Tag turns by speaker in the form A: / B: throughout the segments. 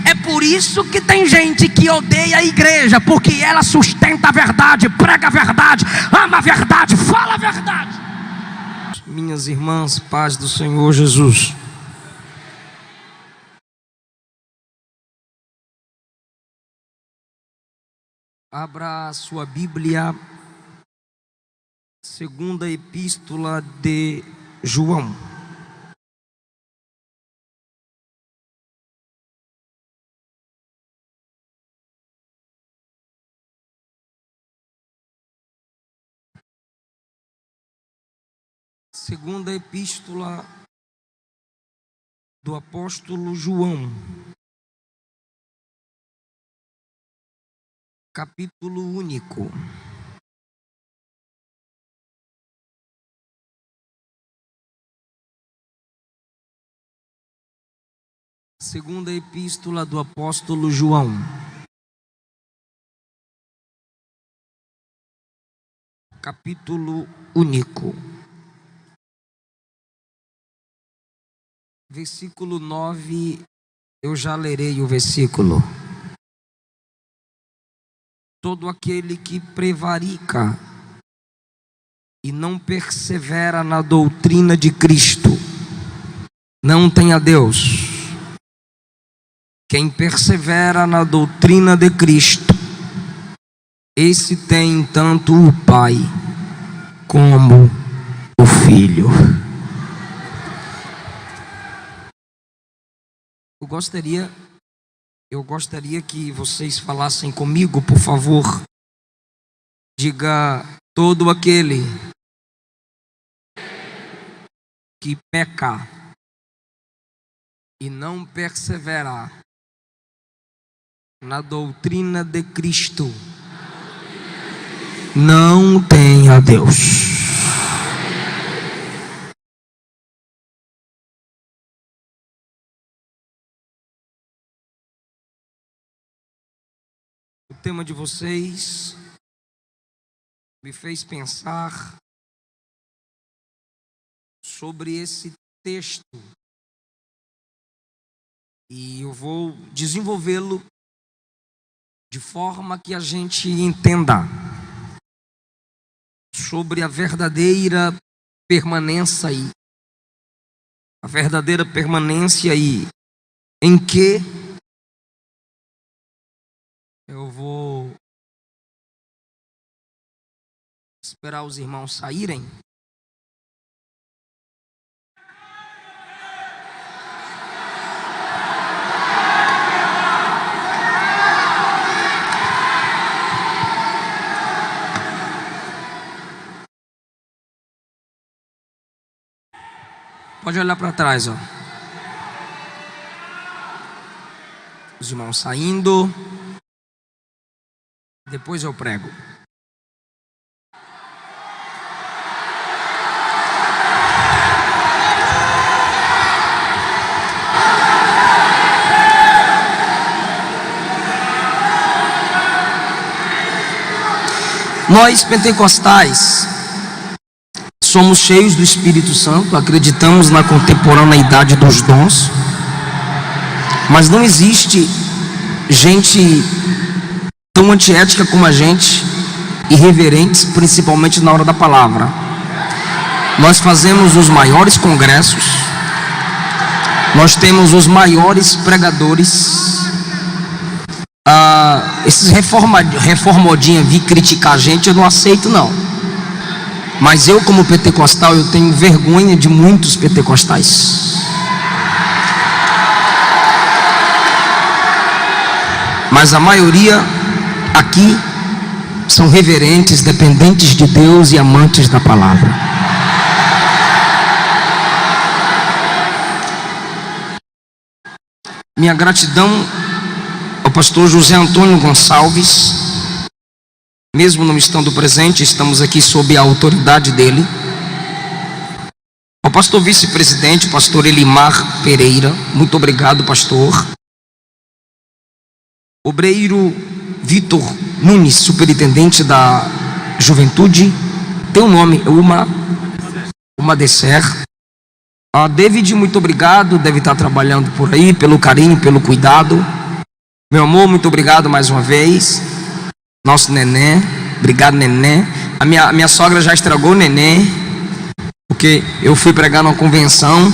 A: É por isso que tem gente que odeia a igreja, porque ela sustenta a verdade, prega a verdade, ama a verdade, fala a verdade. Minhas irmãs, paz do Senhor Jesus. Abra a sua Bíblia, segunda epístola de João. Segunda epístola do apóstolo João, capítulo único. Segunda epístola do apóstolo João, capítulo único. Versículo 9, eu já lerei o versículo. Todo aquele que prevarica e não persevera na doutrina de Cristo não tem a Deus. Quem persevera na doutrina de Cristo, esse tem tanto o Pai como o Filho. Eu gostaria que vocês falassem comigo, por favor. Diga: todo aquele que peca e não persevera na doutrina de Cristo não tem a Deus. O tema de vocês me fez pensar sobre esse texto e eu vou desenvolvê-lo de forma que a gente entenda sobre a verdadeira permanência e em que eu vou esperar os irmãos saírem. Pode olhar para trás, ó. Os irmãos saindo. Depois eu prego. Nós pentecostais somos cheios do Espírito Santo, acreditamos na contemporaneidade dos dons, mas não existe gente tão antiética como a gente, irreverentes, principalmente na hora da palavra. Nós fazemos os maiores congressos, nós temos os maiores pregadores. Esses reformodinhos vir criticar a gente, eu não aceito não. Mas eu, como pentecostal, eu tenho vergonha de muitos pentecostais. Mas a maioria aqui são reverentes, dependentes de Deus e amantes da palavra. Minha gratidão ao pastor José Antônio Gonçalves. Mesmo não estando presente, estamos aqui sob a autoridade dele. Ao pastor vice-presidente, pastor Elimar Pereira, muito obrigado, pastor. Obreiro Vitor Nunes, superintendente da juventude, tem um nome, uma Decer. David, muito obrigado, deve estar trabalhando por aí, pelo carinho, pelo cuidado. Meu amor, muito obrigado mais uma vez. Nosso neném, obrigado, neném. A minha sogra já estragou o neném, porque eu fui pregar numa convenção.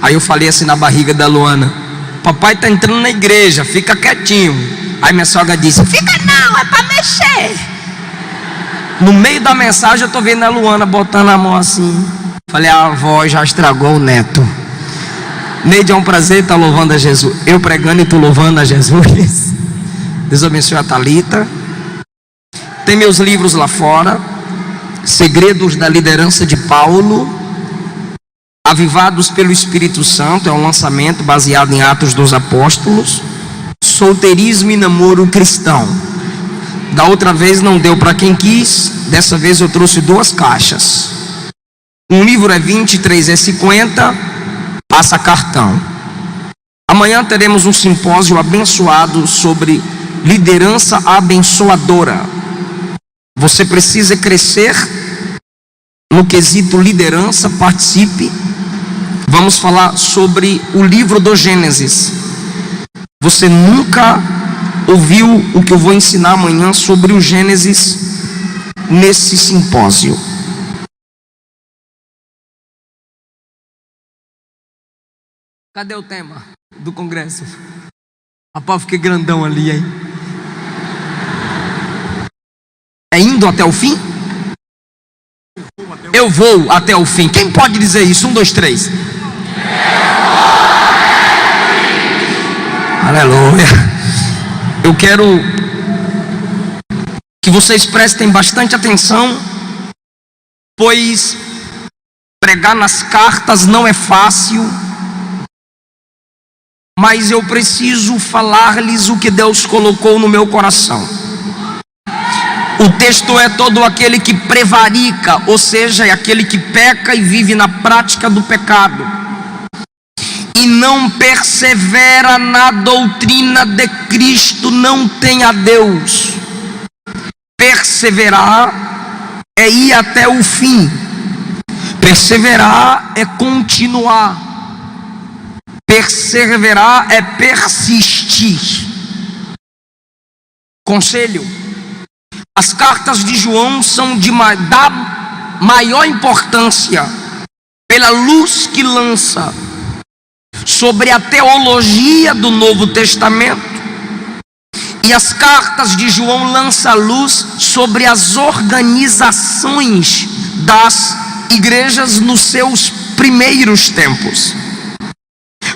A: Aí eu falei assim na barriga da Luana: papai tá entrando na igreja, fica quietinho. Aí minha sogra disse: fica não, é para mexer. No meio da mensagem eu tô vendo a Luana botando a mão assim. Falei: a avó já estragou o neto. Neide, é um prazer estar louvando a Jesus. Eu pregando e tu louvando a Jesus. Deus abençoe a Thalita. Tem meus livros lá fora: Segredos da Liderança de Paulo, Avivados pelo Espírito Santo, é um lançamento baseado em Atos dos Apóstolos. Solteirismo e Namoro Cristão. Da outra vez não deu para quem quis, dessa vez eu trouxe 2 caixas. Um livro é 23, é 50. Passa cartão. Amanhã teremos um simpósio abençoado sobre liderança abençoadora. Você precisa crescer no quesito liderança, participe. Vamos falar sobre o livro do Gênesis. Você nunca ouviu o que eu vou ensinar amanhã sobre o Gênesis nesse simpósio. Cadê o tema do congresso? Rapaz, fiquei grandão ali, hein? É indo até o fim? Eu vou até o fim. Quem pode dizer isso? 1, 2, 3. Aleluia. Eu quero que vocês prestem bastante atenção, pois pregar nas cartas não é fácil. Mas eu preciso falar-lhes o que Deus colocou no meu coração. O texto é: todo aquele que prevarica, ou seja, é aquele que peca e vive na prática do pecado, e não persevera na doutrina de Cristo, não tem a Deus. Perseverar é ir até o fim. Perseverar é continuar. Perseverar é persistir. Conselho: as cartas de João são da maior importância pela luz que lança sobre a teologia do Novo Testamento, e as cartas de João lançam luz sobre as organizações das igrejas nos seus primeiros tempos.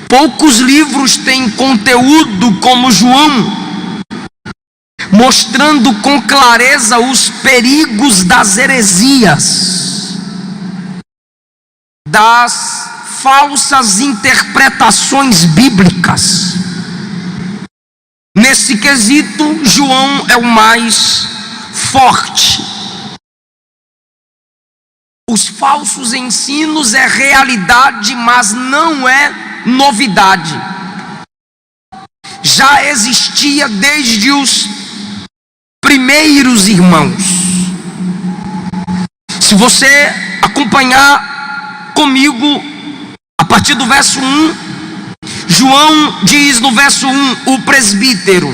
A: Poucos livros têm conteúdo como João, mostrando com clareza os perigos das heresias, das falsas interpretações bíblicas. Nesse quesito, João é o mais forte. Os falsos ensinos é realidade, mas não é novidade. Já existia desde os primeiros irmãos. Se você acompanhar comigo, a partir do verso 1, João diz no verso 1: o presbítero,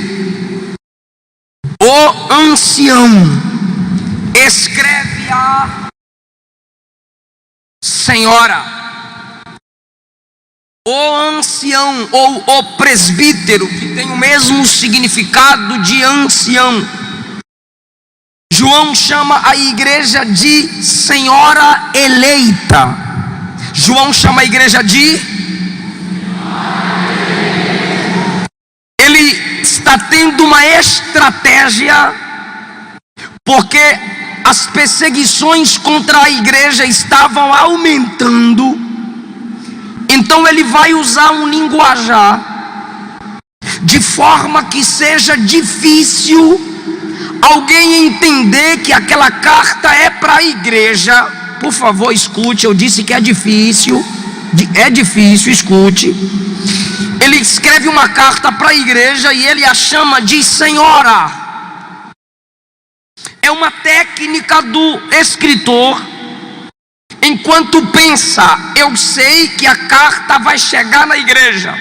A: o ancião, escreve a senhora. O ancião ou o presbítero, que tem o mesmo significado de ancião. João chama a igreja de senhora eleita. João chama a igreja de... Ele está tendo uma estratégia, porque as perseguições contra a igreja estavam aumentando. Então ele vai usar um linguajar de forma que seja difícil alguém entender que aquela carta é para a igreja. Por favor, escute, eu disse que é difícil, escute. Ele escreve uma carta para a igreja e ele a chama de senhora. É uma técnica do escritor. Enquanto pensa, eu sei que a carta vai chegar na igreja,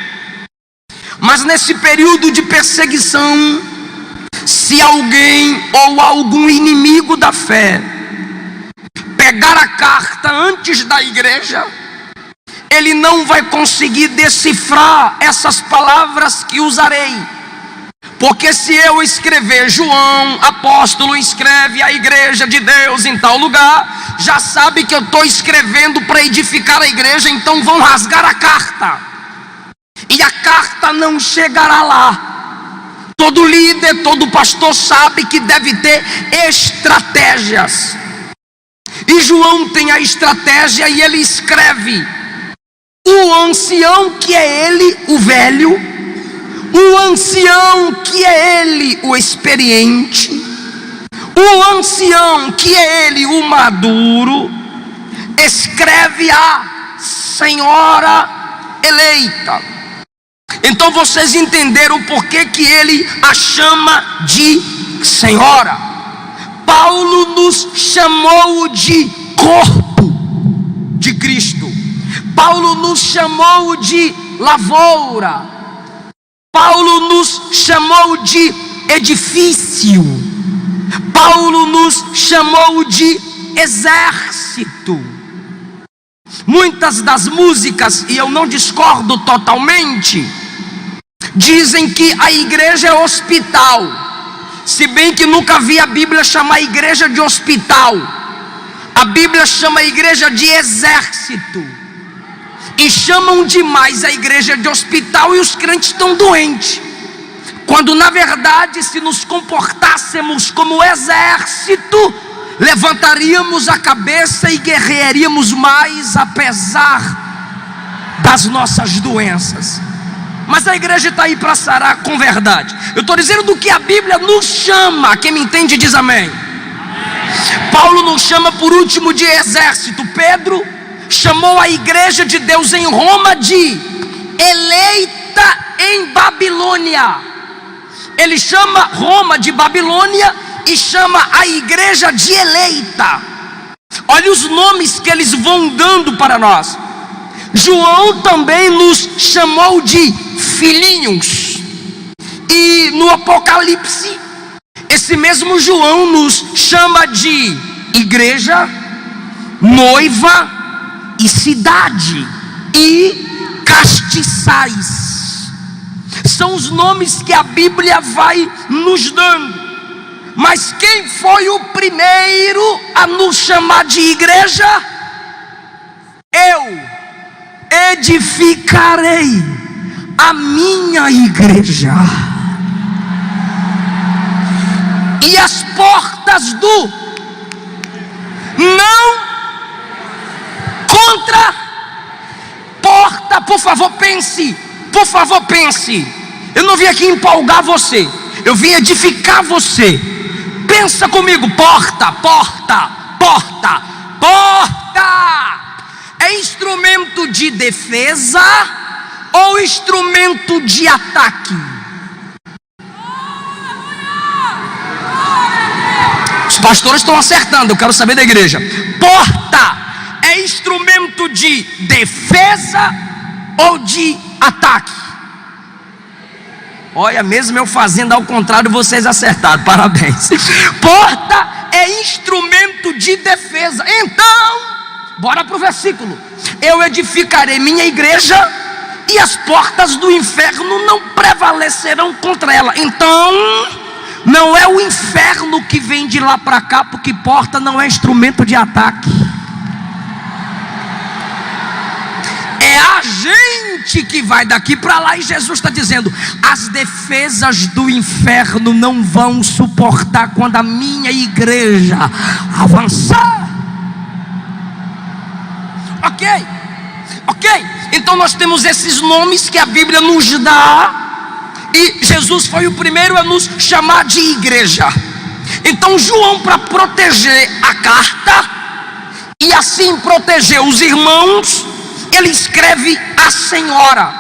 A: Mas nesse período de perseguição, se alguém ou algum inimigo da fé pegar a carta antes da igreja, ele não vai conseguir decifrar essas palavras que usarei. Porque se eu escrever João, apóstolo, escreve a igreja de Deus em tal lugar, já sabe que eu estou escrevendo para edificar a igreja, então vão rasgar a carta. E a carta não chegará lá. Todo líder, todo pastor sabe que deve ter estratégias. E João tem a estratégia e ele escreve. O ancião que é ele, o velho, o ancião que é ele, o experiente, o ancião que é ele, o maduro, escreve a senhora eleita. Então vocês entenderam por que ele a chama de senhora. Paulo nos chamou de corpo de Cristo. Paulo nos chamou de lavoura. Paulo nos chamou de edifício. Paulo nos chamou de exército. Muitas das músicas, e eu não discordo totalmente, dizem que a igreja é hospital. Se bem que nunca vi a Bíblia chamar a igreja de hospital. A Bíblia chama a igreja de exército. E chamam demais a igreja de hospital e os crentes estão doentes. Quando na verdade, se nos comportássemos como exército, levantaríamos a cabeça e guerrearíamos mais, apesar das nossas doenças. Mas a igreja está aí para sarar com verdade. Eu estou dizendo do que a Bíblia nos chama. Quem me entende diz amém. Paulo nos chama por último de exército. Pedro chamou a igreja de Deus em Roma de eleita em Babilônia. Ele chama Roma de Babilônia e chama a igreja de eleita. Olha os nomes que eles vão dando para nós. João também nos chamou de filhinhos. E no Apocalipse, esse mesmo João nos chama de igreja, noiva e cidade e castiçais. São os nomes que a Bíblia vai nos dando. Mas quem foi o primeiro a nos chamar de igreja? Eu edificarei a minha igreja, e as portas do não contra porta. Por favor pense, por favor pense. Eu não vim aqui empolgar você, eu vim edificar você. Pensa comigo. Porta, porta, porta, porta. É instrumento de defesa ou instrumento de ataque? Os pastores estão acertando, eu quero saber da igreja. Porta é instrumento de defesa ou de ataque? Olha, mesmo eu fazendo ao contrário, vocês acertaram, parabéns. Porta é instrumento de defesa. Então, bora para o versículo. Eu edificarei minha igreja e as portas do inferno não prevalecerão contra ela. Então, não é o inferno que vem de lá para cá, porque porta não é instrumento de ataque. É a gente que vai daqui para lá, e Jesus está dizendo: as defesas do inferno não vão suportar quando a minha igreja avançar. Ok, então nós temos esses nomes que a Bíblia nos dá, e Jesus foi o primeiro a nos chamar de igreja. Então João, para proteger a carta e assim proteger os irmãos, ele escreve a senhora,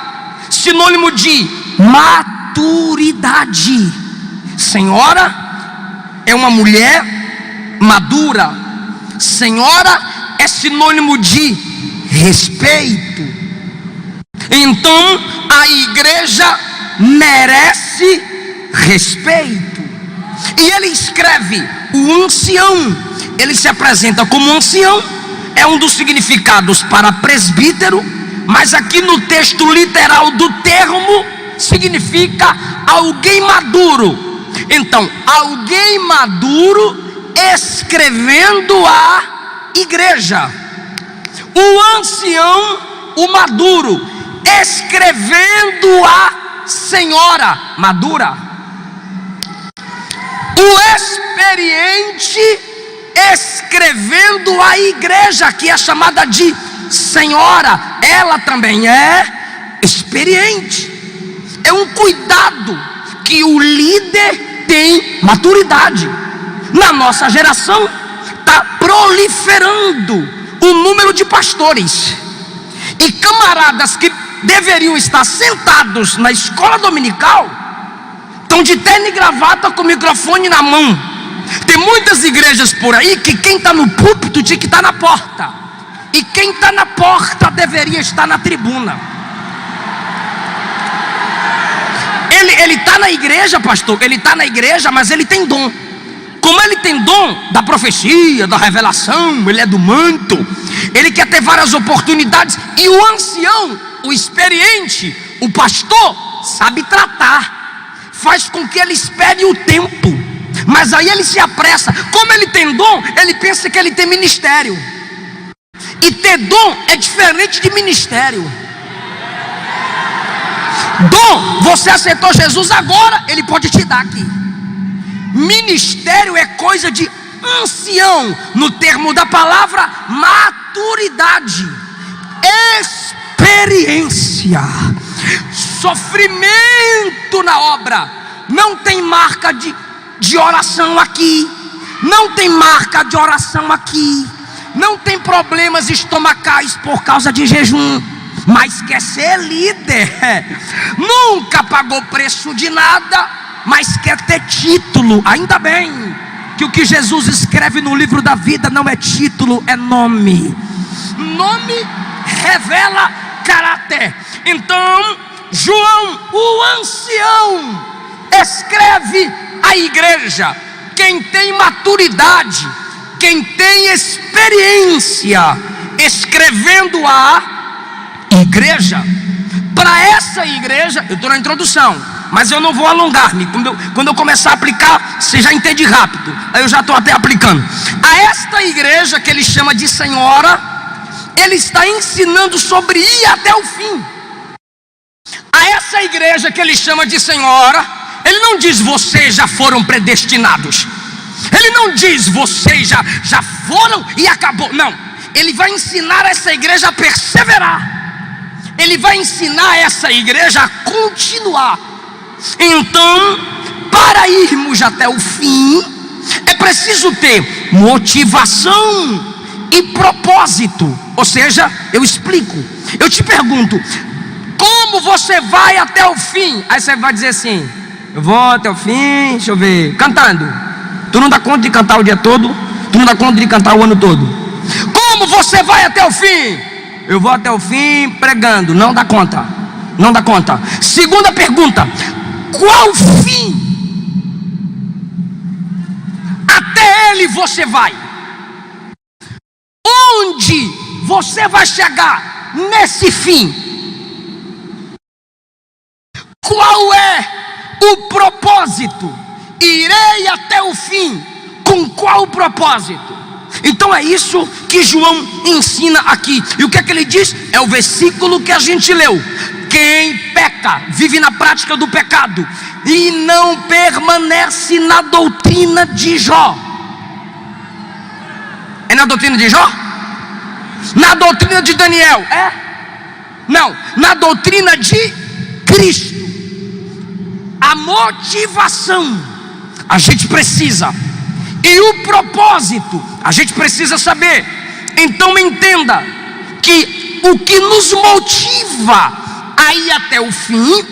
A: sinônimo de maturidade. Senhora é uma mulher madura. Senhora é sinônimo de respeito. Então a igreja merece respeito. E ele escreve o ancião, ele se apresenta como ancião, é um dos significados para presbítero, mas aqui no texto literal do termo significa alguém maduro. Então, alguém maduro escrevendo a igreja. O ancião, o maduro, escrevendo a senhora madura. O experiente escrevendo a igreja, que é chamada de senhora. Ela também é experiente. É um cuidado que o líder tem maturidade. Na nossa geração está proliferando o número de pastores e camaradas que deveriam estar sentados na escola dominical estão de terno e gravata com o microfone na mão. Tem muitas igrejas por aí que quem está no púlpito tinha que estar na porta, e quem está na porta deveria estar na tribuna. Ele está na igreja, pastor, ele está na igreja, mas ele tem dom. Como ele tem dom da profecia, da revelação, ele é do manto, ele quer ter várias oportunidades. E o ancião, o experiente, o pastor, sabe tratar, faz com que ele espere o tempo. Mas aí ele se apressa. Como ele tem dom, ele pensa que ele tem ministério. E ter dom é diferente de ministério. Dom, você aceitou Jesus agora, ele pode te dar aqui. Ministério é coisa de ancião, no termo da palavra, maturidade, experiência, sofrimento na obra. Não tem marca de oração aqui, não tem marca de oração aqui, não tem problemas estomacais por causa de jejum, mas quer ser líder. Nunca pagou preço de nada, mas quer ter título. Ainda bem que o que Jesus escreve no livro da vida não é título, é nome. Nome revela caráter. Então João, o ancião, escreve a igreja. Quem tem maturidade, quem tem experiência, escrevendo a igreja. Para essa igreja, eu estou na introdução, mas eu não vou alongar-me. Quando eu começar a aplicar, você já entende rápido. Aí eu já estou até aplicando. A esta igreja que ele chama de senhora, ele está ensinando sobre ir até o fim. A essa igreja que ele chama de senhora, ele não diz vocês já foram predestinados. Ele não diz vocês já foram e acabou. Não, ele vai ensinar essa igreja a perseverar. Ele vai ensinar essa igreja a continuar. Então, para irmos até o fim, é preciso ter motivação e propósito. Ou seja, eu explico. Eu te pergunto, como você vai até o fim? Aí você vai dizer assim: eu vou até o fim, deixa eu ver, cantando. Tu não dá conta de cantar o dia todo, tu não dá conta de cantar o ano todo. Como você vai até o fim? Eu vou até o fim pregando. Não dá conta, não dá conta. Segunda pergunta: qual fim? Até ele você vai. Onde você vai chegar nesse fim? Qual é o propósito? Irei até o fim. Com qual propósito? Então é isso que João ensina aqui. E o que é que ele diz? É o versículo que a gente leu. Quem peca, vive na prática do pecado e não permanece na doutrina de Jó. É na doutrina de Jó? Na doutrina de Daniel? É? Não, na doutrina de Cristo. A motivação a gente precisa, e o propósito a gente precisa saber. Então entenda que o que nos motiva a ir até o fim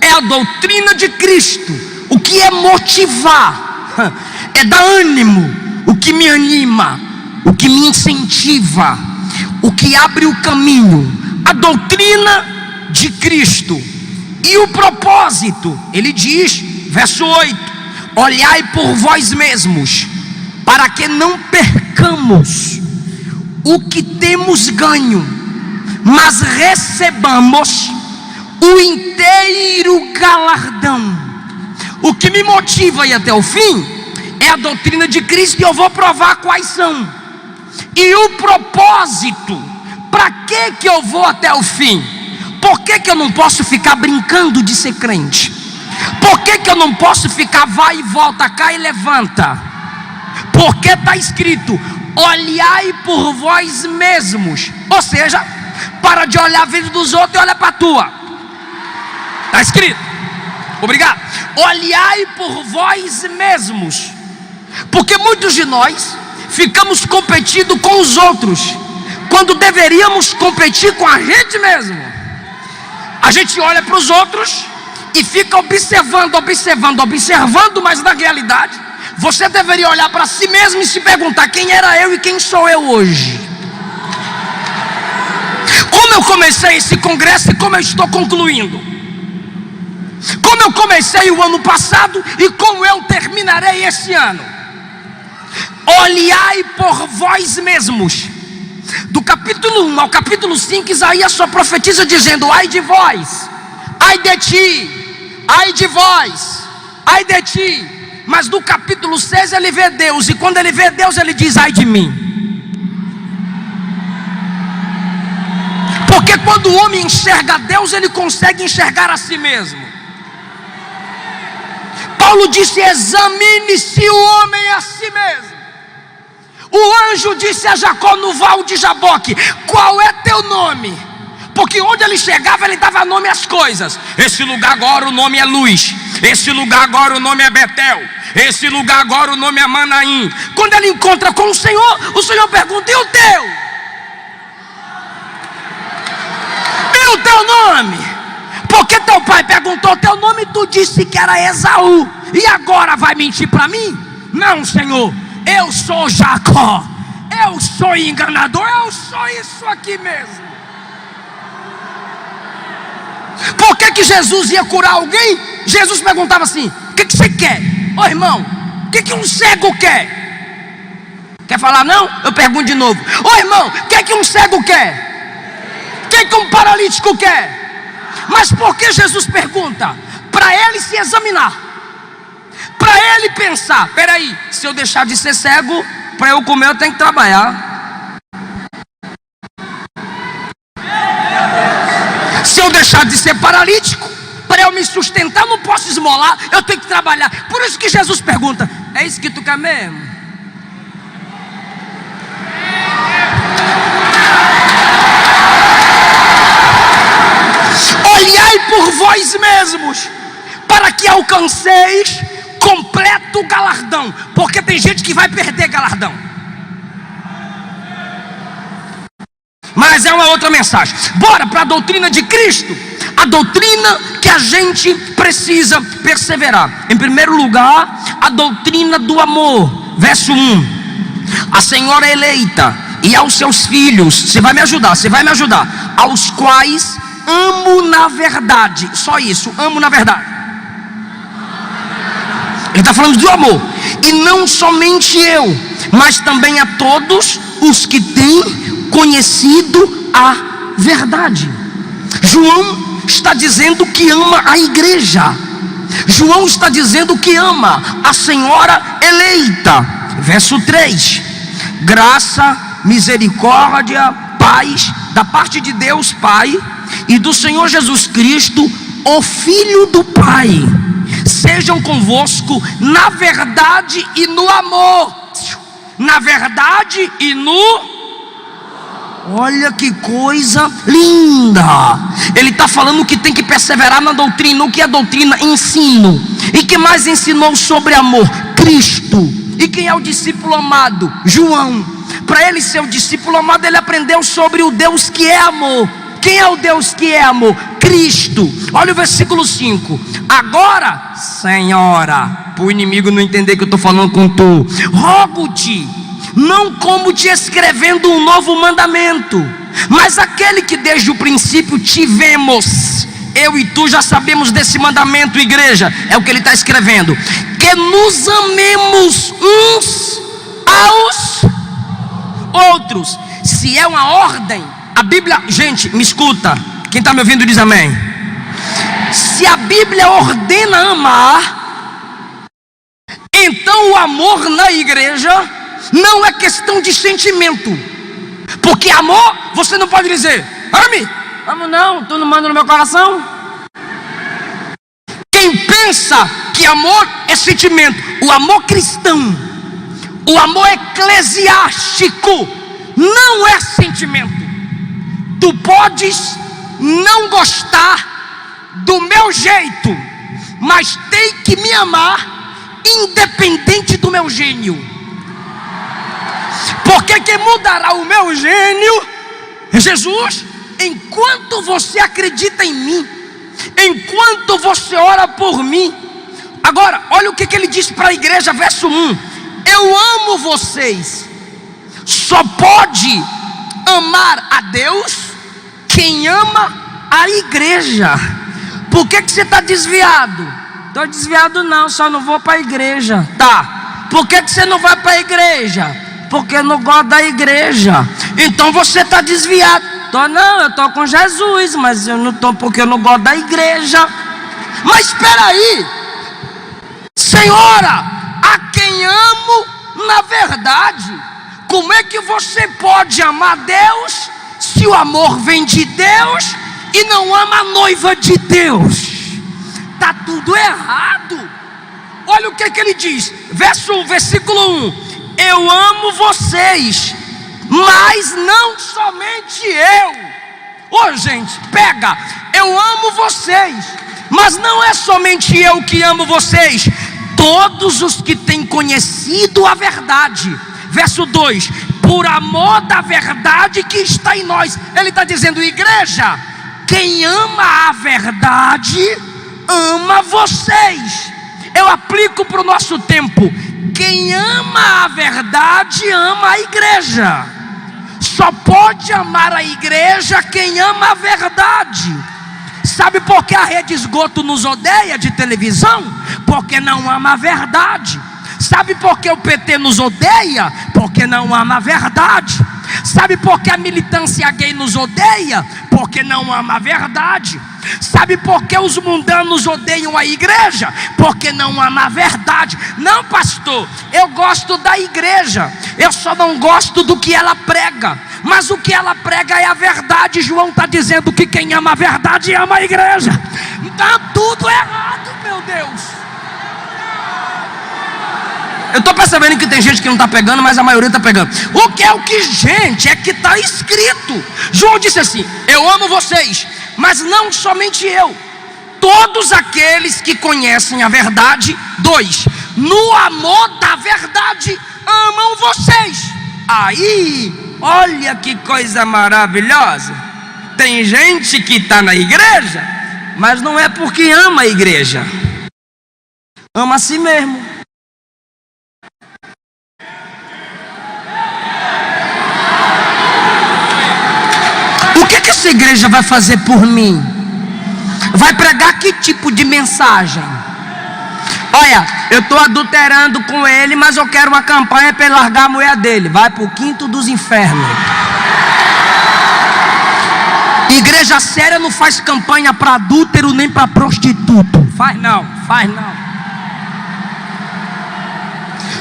A: é a doutrina de Cristo. O que é motivar? É dar ânimo, o que me anima, o que me incentiva, o que abre o caminho. A doutrina de Cristo. E o propósito, ele diz, verso 8: olhai por vós mesmos, para que não percamos o que temos ganho, mas recebamos o inteiro galardão. O que me motiva a ir até o fim é a doutrina de Cristo, e eu vou provar quais são. E o propósito, para que eu vou até o fim? Por que eu não posso ficar brincando de ser crente? Por que eu não posso ficar vai e volta, cai e levanta? Porque está escrito: olhai por vós mesmos. Ou seja, para de olhar a vida dos outros e olha para a tua. Está escrito. Obrigado. Olhai por vós mesmos. Porque muitos de nós ficamos competindo com os outros, quando deveríamos competir com a gente mesmo. A gente olha para os outros e fica observando, mas na realidade você deveria olhar para si mesmo e se perguntar: quem era eu e quem sou eu hoje? Como eu comecei esse congresso e como eu estou concluindo? Como eu comecei o ano passado e como eu terminarei esse ano? Olhai por vós mesmos. Do capítulo 1 ao capítulo 5, Isaías só profetiza dizendo: ai de vós, ai de ti, ai de vós, ai de ti. Mas do capítulo 6 ele vê Deus, e quando ele vê Deus ele diz: ai de mim. Porque quando o homem enxerga Deus, ele consegue enxergar a si mesmo. Paulo disse: examine-se o homem a si mesmo. O anjo disse a Jacó no val de Jaboque: qual é teu nome? Porque onde ele chegava ele dava nome às coisas. Esse lugar agora o nome é Luz. Esse lugar agora o nome é Betel. Esse lugar agora o nome é Manaim. Quando ele encontra com o Senhor pergunta: e o teu? E o teu nome? Porque teu pai perguntou teu nome e tu disse que era Esaú. E agora vai mentir para mim? Não, Senhor, eu sou Jacó. Eu sou enganador. Eu sou isso aqui mesmo. Por que Jesus ia curar alguém? Jesus perguntava assim: o que você quer? Ô irmão, o que um cego quer? Quer falar não? Eu pergunto de novo: ô irmão, o que um cego quer? O que um paralítico quer? Mas por que Jesus pergunta? Para ele se examinar, para ele pensar: peraí, se eu deixar de ser cego, para eu comer eu tenho que trabalhar. Se eu deixar de ser paralítico, para eu me sustentar, não posso esmolar, eu tenho que trabalhar. Por isso que Jesus pergunta: é isso que tu quer mesmo? Olhai por vós mesmos, para que alcanceis completo galardão. Porque tem gente que vai perder galardão. Mas é uma outra mensagem. Bora para a doutrina de Cristo. A doutrina que a gente precisa perseverar. Em primeiro lugar, a doutrina do amor. Verso 1: a senhora eleita e aos seus filhos, você vai me ajudar, aos quais amo na verdade. Só isso, amo na verdade. Ele está falando do amor. E não somente eu, mas também a todos os que têm conhecido a verdade. João está dizendo que ama a igreja. João está dizendo que ama a senhora eleita. Verso 3: graça, misericórdia, paz da parte de Deus Pai e do Senhor Jesus Cristo, o Filho do Pai, sejam convosco na verdade e no amor. Na verdade e no... Olha que coisa linda. Ele está falando que tem que perseverar na doutrina. O que é doutrina? Ensino. E que mais ensinou sobre amor? Cristo. E quem é o discípulo amado? João. Para ele ser o discípulo amado, ele aprendeu sobre o Deus que é amor. Quem é o Deus que é amor? Cristo. Olha o versículo 5. Agora, Senhora, para o inimigo não entender que eu estou falando com tu, rogo-te, não como te escrevendo um novo mandamento, mas aquele que desde o princípio tivemos eu e tu já sabemos desse mandamento, igreja. É o que ele está escrevendo: que nos amemos uns aos outros. Se é uma ordem, a Bíblia, gente, me escuta, quem está me ouvindo diz amém. Se a Bíblia ordena amar, então o amor na igreja não é questão de sentimento. Porque amor, você não pode dizer: ame, amo não, tu não manda no meu coração. Quem pensa que amor é sentimento, o amor cristão, o amor eclesiástico, não é sentimento. Tu podes não gostar do meu jeito, mas tem que me amar independente do meu gênio. Porque quem mudará o meu gênio é Jesus. Enquanto você acredita em mim, enquanto você ora por mim. Agora, olha o que ele disse para a igreja, verso 1: eu amo vocês. Só pode amar a Deus quem ama a igreja. Por que você está desviado? Estou desviado não, só não vou para a igreja. Tá, por que você não vai para a igreja? Porque eu não gosto da igreja. Então você está desviado. Não, eu estou com Jesus, mas eu não estou porque eu não gosto da igreja. Mas espera aí, Senhora, a quem amo na verdade. Como é que você pode amar Deus se o amor vem de Deus e não ama a noiva de Deus? Está tudo errado. Olha o que ele diz, versículo 1: eu amo vocês, mas não somente eu. Gente, pega, eu amo vocês, mas não é somente eu que amo vocês, todos os que têm conhecido a verdade. Verso 2: por amor da verdade que está em nós. Ele está dizendo: igreja, quem ama a verdade, ama vocês. Eu aplico para o nosso tempo: quem ama a verdade, ama a igreja. Só pode amar a igreja quem ama a verdade. Sabe por que a Rede Esgoto nos odeia de televisão? Porque não ama a verdade. Sabe por que o PT nos odeia? Porque não ama a verdade. Sabe por que a militância gay nos odeia? Porque não ama a verdade. Sabe por que os mundanos odeiam a igreja? Porque não ama a verdade. Não, pastor, eu gosto da igreja, eu só não gosto do que ela prega. Mas o que ela prega é a verdade. João está dizendo que quem ama a verdade ama a igreja. Está tudo errado, meu Deus. Eu estou percebendo que tem gente que não está pegando, mas a maioria está pegando. O que, gente, é que está escrito. João disse assim: eu amo vocês, mas não somente eu, todos aqueles que conhecem a verdade. 2: no amor da verdade amam vocês. Aí, olha que coisa maravilhosa. Tem gente que está na igreja, mas não é porque ama a igreja, ama a si mesmo. O que essa igreja vai fazer por mim? Vai pregar que tipo de mensagem? Olha, eu estou adulterando com ele, mas eu quero uma campanha para ele largar a mulher dele. Vai para o quinto dos infernos. Igreja séria não faz campanha para adúltero nem para prostituto. Faz não.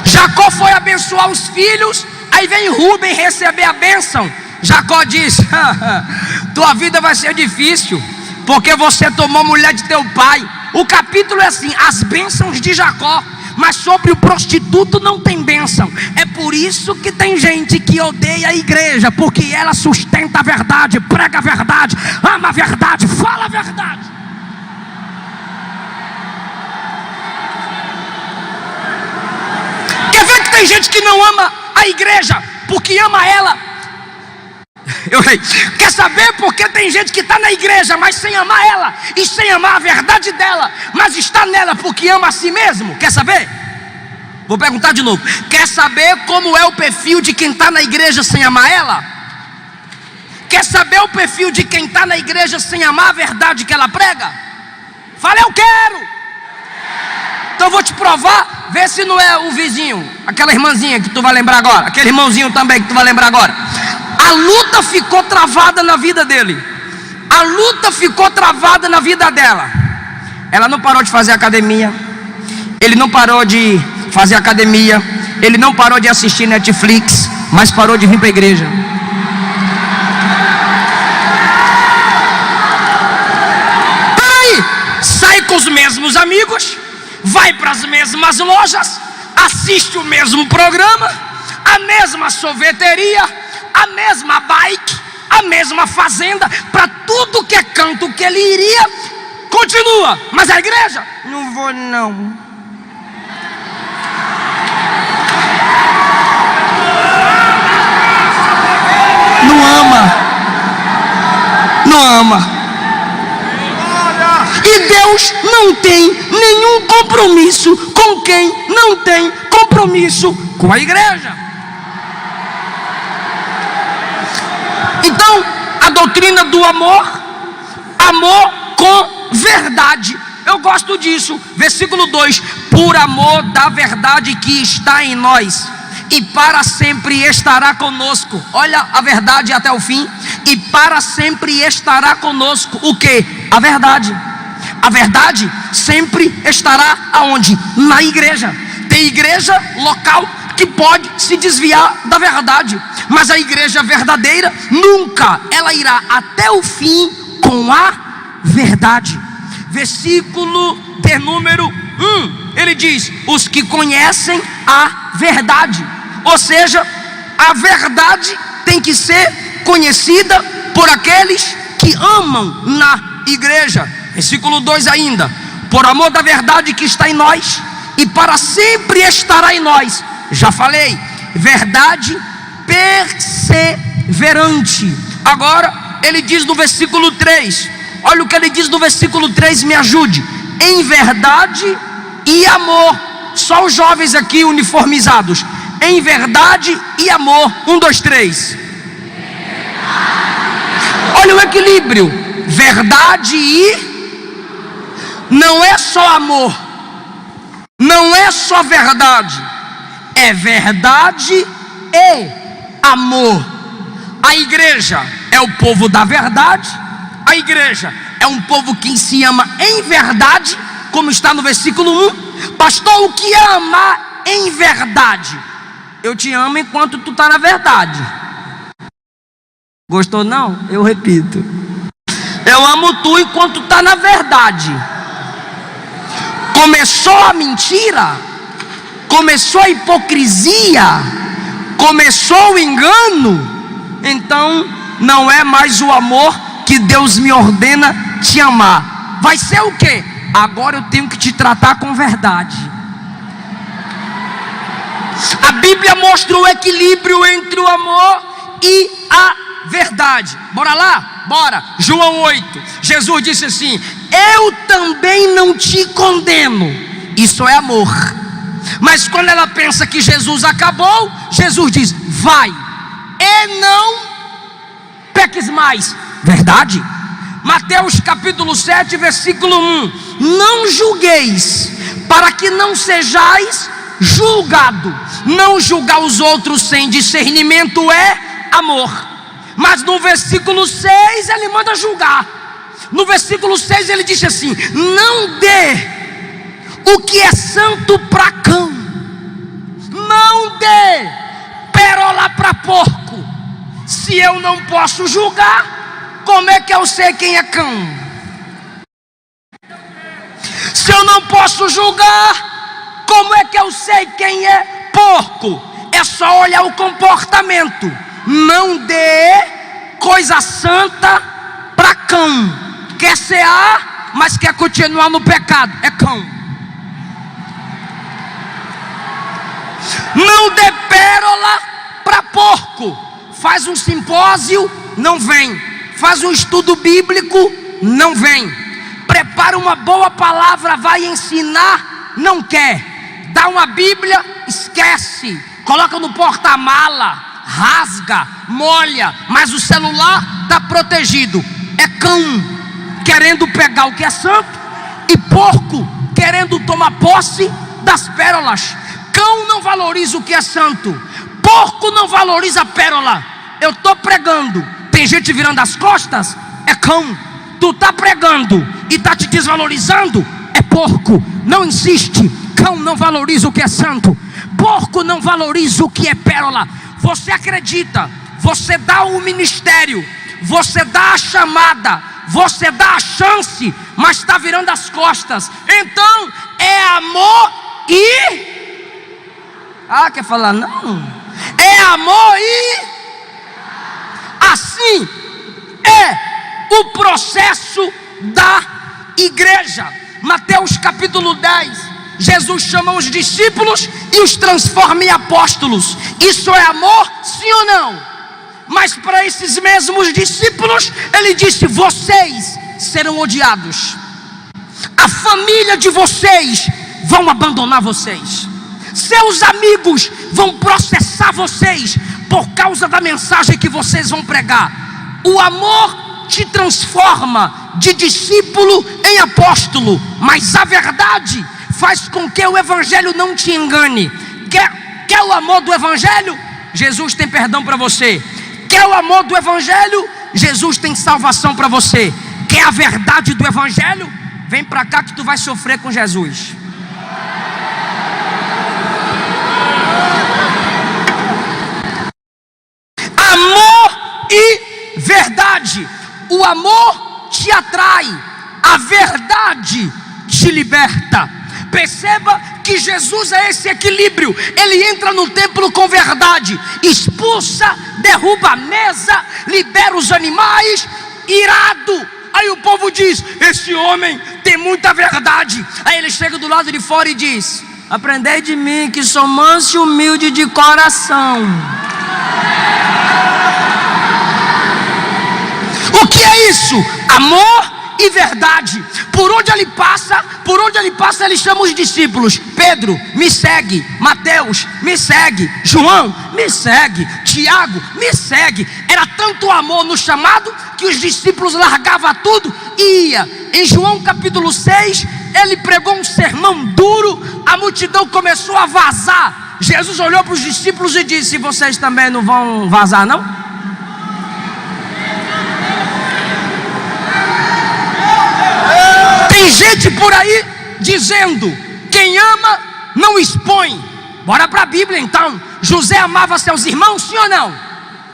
A: Jacó foi abençoar os filhos, aí vem Rubem receber a bênção. Jacó diz: tua vida vai ser difícil, porque você tomou mulher de teu pai. O capítulo é assim: as bênçãos de Jacó. Mas sobre o prostituto não tem bênção. É por isso que tem gente que odeia a igreja, porque ela sustenta a verdade, prega a verdade, ama a verdade, fala a verdade. Quer ver que tem gente que não ama a igreja porque ama ela? Quer saber por que tem gente que está na igreja, mas sem amar ela e sem amar a verdade dela, mas está nela porque ama a si mesmo? Quer saber? Vou perguntar de novo. Quer saber como é o perfil de quem está na igreja sem amar ela? Quer saber o perfil de quem está na igreja sem amar a verdade que ela prega? Fala, eu quero. Então eu vou te provar. Vê se não é o vizinho, aquela irmãzinha que tu vai lembrar agora, aquele irmãozinho também que tu vai lembrar agora. A luta ficou travada na vida dele. A luta ficou travada na vida dela. Ela não parou de fazer academia. Ele não parou de fazer academia. Ele não parou de assistir Netflix, mas parou de vir para a igreja. Peraí, sai com os mesmos amigos, vai para as mesmas lojas, assiste o mesmo programa, a mesma sorveteria, a mesma bike, a mesma fazenda, para tudo que é canto que ele iria, continua. Mas a igreja? Não vou não. Não ama. Não ama. E Deus não tem nenhum compromisso com quem não tem compromisso com a igreja. Então, a doutrina do amor, amor com verdade. Eu gosto disso. Versículo 2: por amor da verdade que está em nós, e para sempre estará conosco. Olha a verdade até o fim. E para sempre estará conosco. O que? A verdade. A verdade sempre estará aonde? Na igreja. Tem igreja local que pode se desviar da verdade, mas a igreja verdadeira nunca, ela irá até o fim com a verdade. Versículo de número 1, ele diz: os que conhecem a verdade. Ou seja, a verdade tem que ser conhecida por aqueles que amam na igreja. Versículo 2 ainda: por amor da verdade que está em nós, e para sempre estará em nós. Já falei, verdade perseverante. Agora ele diz no versículo 3, olha o que ele diz no versículo 3, me ajude: em verdade e amor. Só os jovens aqui uniformizados. Em verdade e amor. 1, 2, 3. Olha o equilíbrio. Verdade e... não é só amor, não é só verdade, é verdade e amor. A igreja é o povo da verdade. A igreja é um povo que se ama em verdade, como está no versículo 1. Pastor, o que é amar em verdade? Eu te amo enquanto tu está na verdade. Gostou não? Eu repito. Eu amo tu enquanto tu está na verdade. Começou a mentira, começou a hipocrisia, começou o engano, então não é mais o amor que Deus me ordena te amar. Vai ser o quê? Agora eu tenho que te tratar com verdade. A Bíblia mostra o equilíbrio entre o amor e a verdade. Bora lá? Bora. João 8, Jesus disse assim: eu também não te condeno. Isso é amor. Mas quando ela pensa que Jesus acabou, Jesus diz: vai e não peques mais. Verdade? Mateus capítulo 7, versículo 1: não julgueis, para que não sejais julgado. Não julgar os outros sem discernimento é amor. Mas no versículo 6 ele manda julgar. No versículo 6 ele diz assim: não dê o que é santo para cão, não dê perola para porco. Se eu não posso julgar, como é que eu sei quem é cão? Se eu não posso julgar, como é que eu sei quem é porco? É só olhar o comportamento. Não dê coisa santa para cão. Quer cear, mas quer continuar no pecado, é cão. Não dê pérola para porco. Faz um simpósio, não vem. Faz um estudo bíblico, não vem. Prepara uma boa palavra, vai ensinar, não quer. Dá uma Bíblia, esquece. Coloca no porta-mala, rasga, molha, mas o celular está protegido. É cão querendo pegar o que é santo e porco querendo tomar posse das pérolas. Cão não valoriza o que é santo, porco não valoriza a pérola. Eu estou pregando, tem gente virando as costas, é cão. Tu está pregando e está te desvalorizando, é porco. Não insiste. Cão não valoriza o que é santo, porco não valoriza o que é pérola. Você acredita, você dá o ministério, você dá a chamada, você dá a chance, mas está virando as costas. Então é amor e... quer falar não? É amor e... Assim é o processo da igreja. Mateus capítulo 10, Jesus chama os discípulos e os transforma em apóstolos. Isso é amor, sim ou não? Mas para esses mesmos discípulos ele disse: vocês serão odiados, a família de vocês vão abandonar vocês, seus amigos vão processar vocês por causa da mensagem que vocês vão pregar. O amor te transforma de discípulo em apóstolo, mas a verdade faz com que o evangelho não te engane. Quer o amor do evangelho? Jesus tem perdão para você. Quer o amor do evangelho? Jesus tem salvação para você. Quer a verdade do evangelho? Vem para cá que tu vai sofrer com Jesus. Amor e verdade. O amor te atrai, a verdade te liberta. Perceba que Jesus é esse equilíbrio. Ele entra no templo com verdade, expulsa, derruba a mesa, libera os animais, irado. Aí o povo diz: esse homem tem muita verdade. Aí ele chega do lado de fora e diz: aprendei de mim que sou manso e humilde de coração. O que é isso? Amor e verdade. Por onde ele passa, ele chama os discípulos: Pedro, me segue. Mateus, me segue. João, me segue. Tiago, me segue. Era tanto amor no chamado que os discípulos largavam tudo e ia. Em João capítulo 6, ele pregou um sermão duro, a multidão começou a vazar. Jesus olhou para os discípulos e disse: vocês também não vão vazar não? Tem gente por aí dizendo: quem ama não expõe. Bora para a Bíblia então. José amava seus irmãos, sim ou não?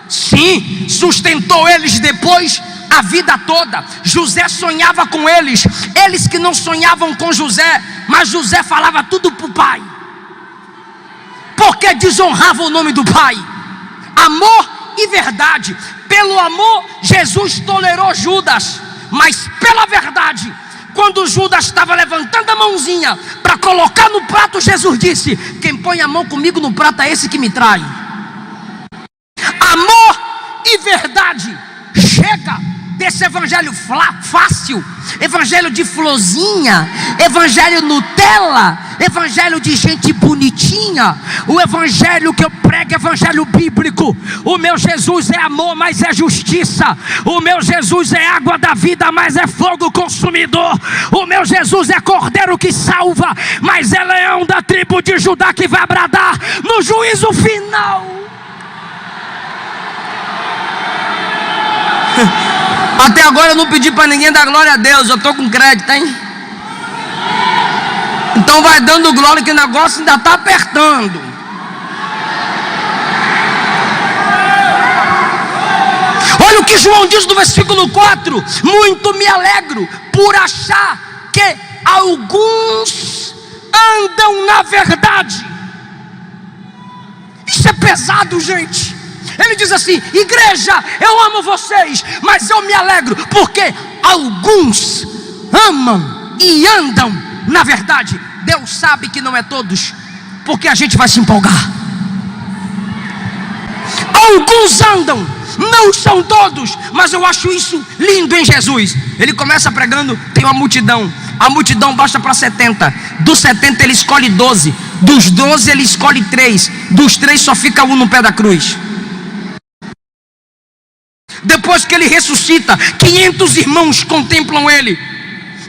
A: Sim, sustentou eles depois a vida toda. José sonhava com eles, eles que não sonhavam com José, mas José falava tudo para o pai, porque desonrava o nome do pai. Amor e verdade. Pelo amor Jesus tolerou Judas, mas pela verdade, quando Judas estava levantando a mãozinha para colocar no prato, Jesus disse: quem põe a mão comigo no prato é esse que me trai. Amor e verdade. Chega desse evangelho fácil, evangelho de florzinha, evangelho Nutella, evangelho de gente bonitinha. O evangelho que eu prego é evangelho bíblico. O meu Jesus é amor, mas é justiça. O meu Jesus é água da vida, mas é fogo consumidor. O meu Jesus é cordeiro que salva, mas é leão da tribo de Judá que vai bradar no juízo final. Até agora eu não pedi para ninguém dar glória a Deus. Eu estou com crédito, hein? Então vai dando glória que o negócio ainda está apertando. Olha o que João diz no versículo 4: muito me alegro por achar que alguns andam na verdade. Isso é pesado, gente. Ele diz assim: igreja, eu amo vocês, mas eu me alegro porque alguns amam e andam na verdade. Deus sabe que não é todos, porque a gente vai se empolgar. Alguns andam, não são todos, mas eu acho isso lindo em Jesus. Ele começa pregando, tem uma multidão, a multidão baixa para 70, dos 70 ele escolhe 12, dos 12 ele escolhe 3, dos 3 só fica um no pé da cruz. depois que ele ressuscita, 500 irmãos contemplam ele.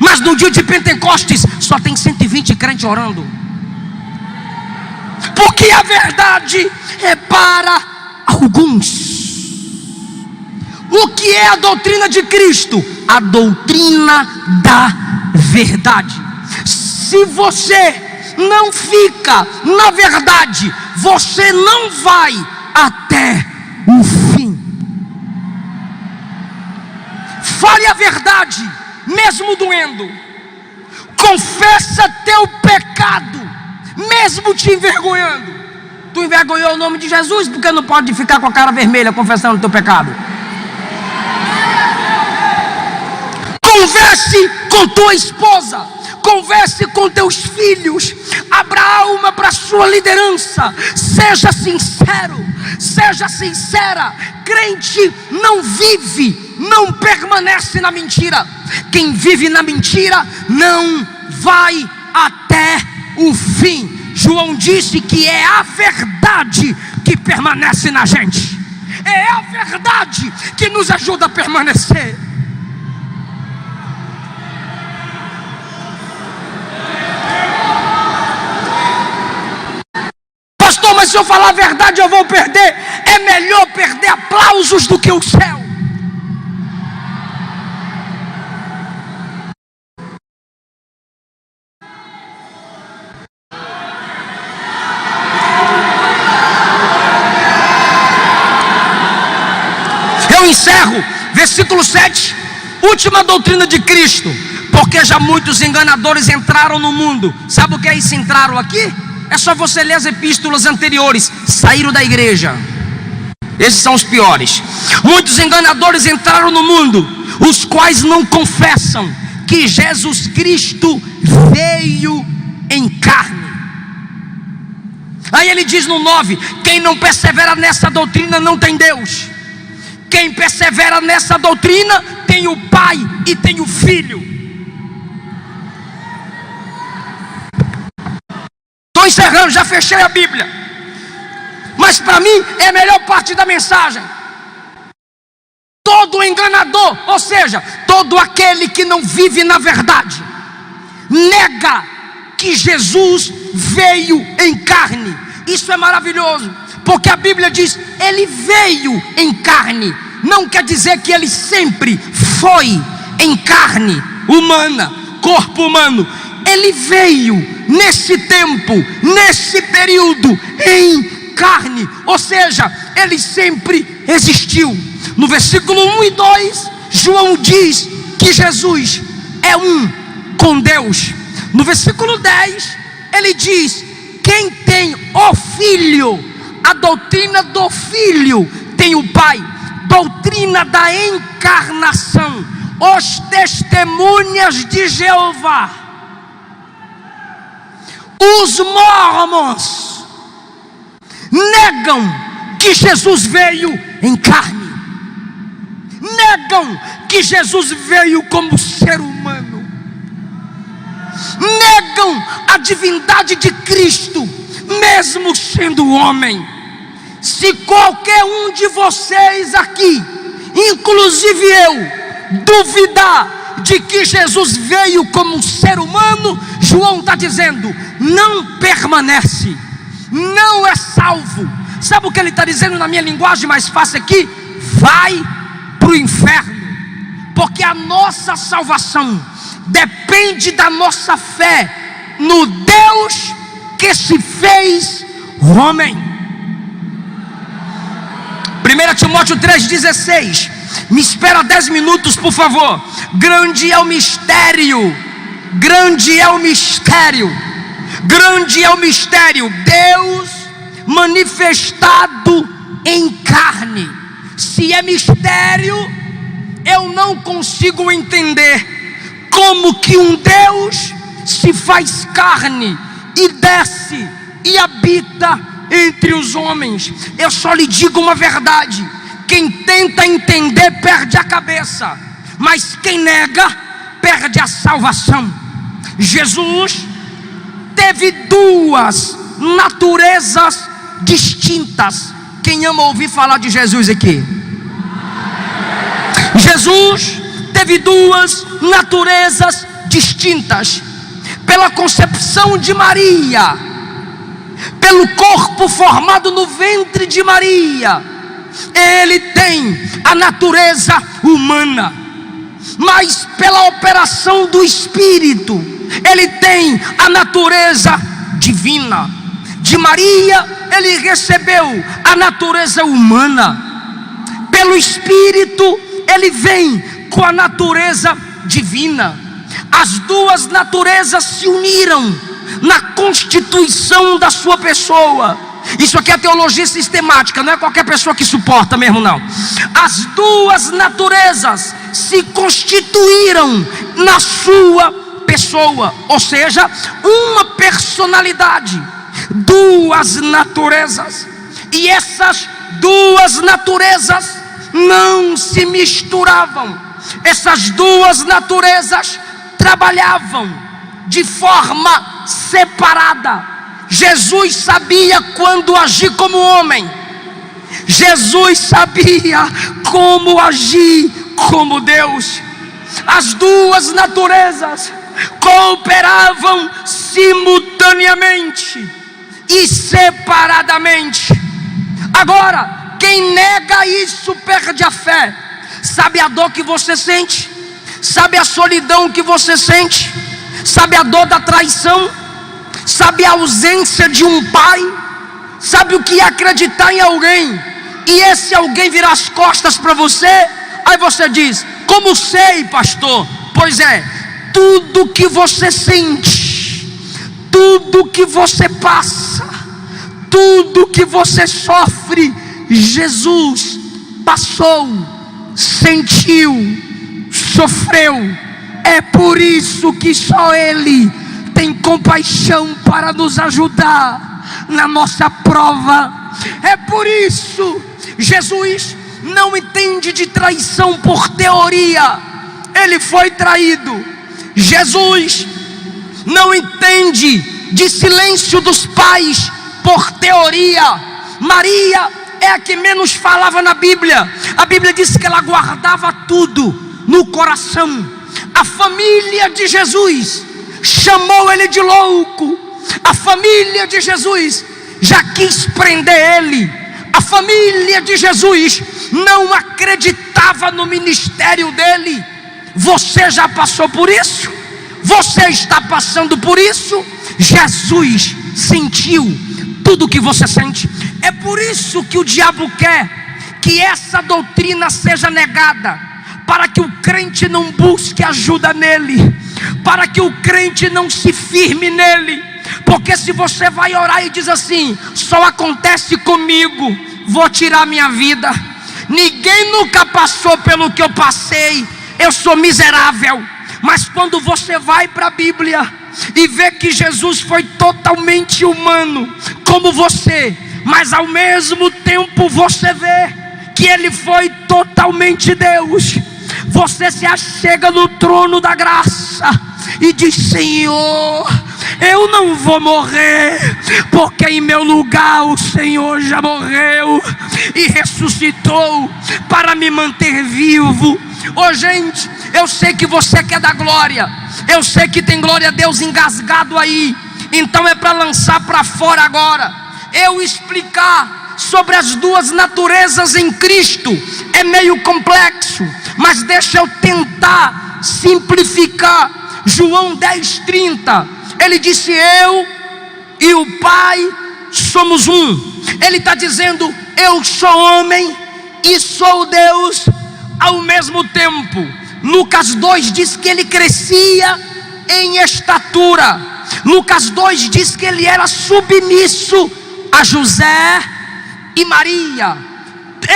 A: Mas no dia de Pentecostes só tem 120 crentes orando. Porque a verdade é para alguns. O que é a doutrina de Cristo? A doutrina da verdade. Se você não fica na verdade, você não vai até o fim. Fale a verdade, mesmo doendo. Confessa teu pecado, mesmo te envergonhando. Tu envergonhou o nome de Jesus, porque não pode ficar com a cara vermelha confessando o teu pecado. Converse com tua esposa, converse com teus filhos, abra alma para a sua liderança. Seja sincero, seja sincera. Crente não vive, não permanece na mentira. Quem vive na mentira não vai até o fim. João disse que é a verdade que permanece na gente. É a verdade que nos ajuda a permanecer. Pastor, mas se eu falar a verdade eu vou perder. É melhor perder aplausos do que o céu. Eu encerro, versículo 7, última doutrina de Cristo. Porque já muitos enganadores entraram no mundo. Sabe o que é isso, entraram aqui? É só você ler as epístolas anteriores. Saíram da igreja. Esses são os piores. Muitos enganadores entraram no mundo, os quais não confessam que Jesus Cristo veio em carne. Aí ele diz no 9: quem não persevera nessa doutrina não tem Deus. Quem persevera nessa doutrina tem o Pai e tem o Filho. Estou encerrando, já fechei a Bíblia. Mas para mim é a melhor parte da mensagem. Todo enganador, ou seja, todo aquele que não vive na verdade, nega que Jesus veio em carne. Isso é maravilhoso, porque a Bíblia diz: ele veio em carne. Não quer dizer que ele sempre foi em carne humana, corpo humano. Ele veio nesse tempo, nesse período, em carne, ou seja, ele sempre existiu. No versículo 1 e 2, João diz que Jesus é um com Deus. No versículo 10, ele diz: quem tem o Filho, a doutrina do Filho tem o Pai. Doutrina da encarnação. Os testemunhas de Jeová, os mormons, negam que Jesus veio em carne. Negam que Jesus veio como ser humano. Negam a divindade de Cristo, mesmo sendo homem. Se qualquer um de vocês aqui, inclusive eu, duvidar de que Jesus veio como um ser humano, João está dizendo: não permanece, não é salvo. Sabe o que ele está dizendo na minha linguagem mais fácil aqui? Vai para o inferno. Porque a nossa salvação depende da nossa fé no Deus que se fez homem. 1 Timóteo 3,16. Me espera 10 minutos, por favor. Grande é o mistério. Grande é o mistério. Grande é o mistério. Deus manifestado em carne. Se é mistério, eu não consigo entender como que um Deus se faz carne e desce e habita entre os homens. Eu só lhe digo uma verdade: quem tenta entender perde a cabeça, mas quem nega perde a salvação. Jesus teve duas naturezas distintas. Quem ama ouvir falar de Jesus aqui? Jesus teve duas naturezas distintas. Pela concepção de Maria, pelo corpo formado no ventre de Maria, ele tem a natureza humana. Mas pela operação do Espírito, ele tem a natureza divina. De Maria, ele recebeu a natureza humana. Pelo Espírito, ele vem com a natureza divina. As duas naturezas se uniram na constituição da sua pessoa. Isso aqui é teologia sistemática, não é qualquer pessoa que suporta mesmo, não. As duas naturezas se constituíram na sua pessoa, ou seja, uma personalidade, duas naturezas. E essas duas naturezas não se misturavam. Essas duas naturezas trabalhavam de forma separada. Jesus sabia quando agir como homem. Jesus sabia como agir como Deus. As duas naturezas cooperavam simultaneamente e separadamente. Agora, quem nega isso perde a fé. Sabe a dor que você sente? Sabe a solidão que você sente? Sabe a dor da traição? Sabe a ausência de um pai? Sabe o que é acreditar em alguém e esse alguém virar as costas para você? Aí você diz: como sei, pastor? Pois é, tudo que você sente, tudo que você passa, tudo que você sofre, Jesus passou, sentiu, sofreu. É por isso que só Ele tem compaixão para nos ajudar na nossa prova. É por isso Jesus não entende de traição por teoria. Ele foi traído. Jesus não entende de silêncio dos pais por teoria. Maria é a que menos falava na Bíblia. A Bíblia diz que ela guardava tudo no coração. A família de Jesus chamou ele de louco. A família de Jesus já quis prender ele. A família de Jesus não acreditava no ministério dele. Você já passou por isso? Você está passando por isso? Jesus sentiu tudo que você sente. É por isso que o diabo quer que essa doutrina seja negada, para que o crente não busque ajuda nele, para que o crente não se firme nele. Porque se você vai orar e diz assim: só acontece comigo, vou tirar minha vida, ninguém nunca passou pelo que eu passei, eu sou miserável. Mas quando você vai para a Bíblia e vê que Jesus foi totalmente humano como você, mas ao mesmo tempo você vê que ele foi totalmente Deus, você se achega no trono da graça e diz: Senhor, eu não vou morrer, porque em meu lugar o Senhor já morreu e ressuscitou para me manter vivo. Ô gente, eu sei que você quer dar glória, eu sei que tem glória a Deus engasgado aí, então é para lançar para fora agora. Eu explicar sobre as duas naturezas em Cristo é meio complexo, mas deixa eu tentar simplificar. João 10:30, ele disse: eu e o Pai somos um. Ele está dizendo: eu sou homem e sou Deus ao mesmo tempo. Lucas 2 diz que ele crescia em estatura. Lucas 2 diz que ele era submisso a José e Maria.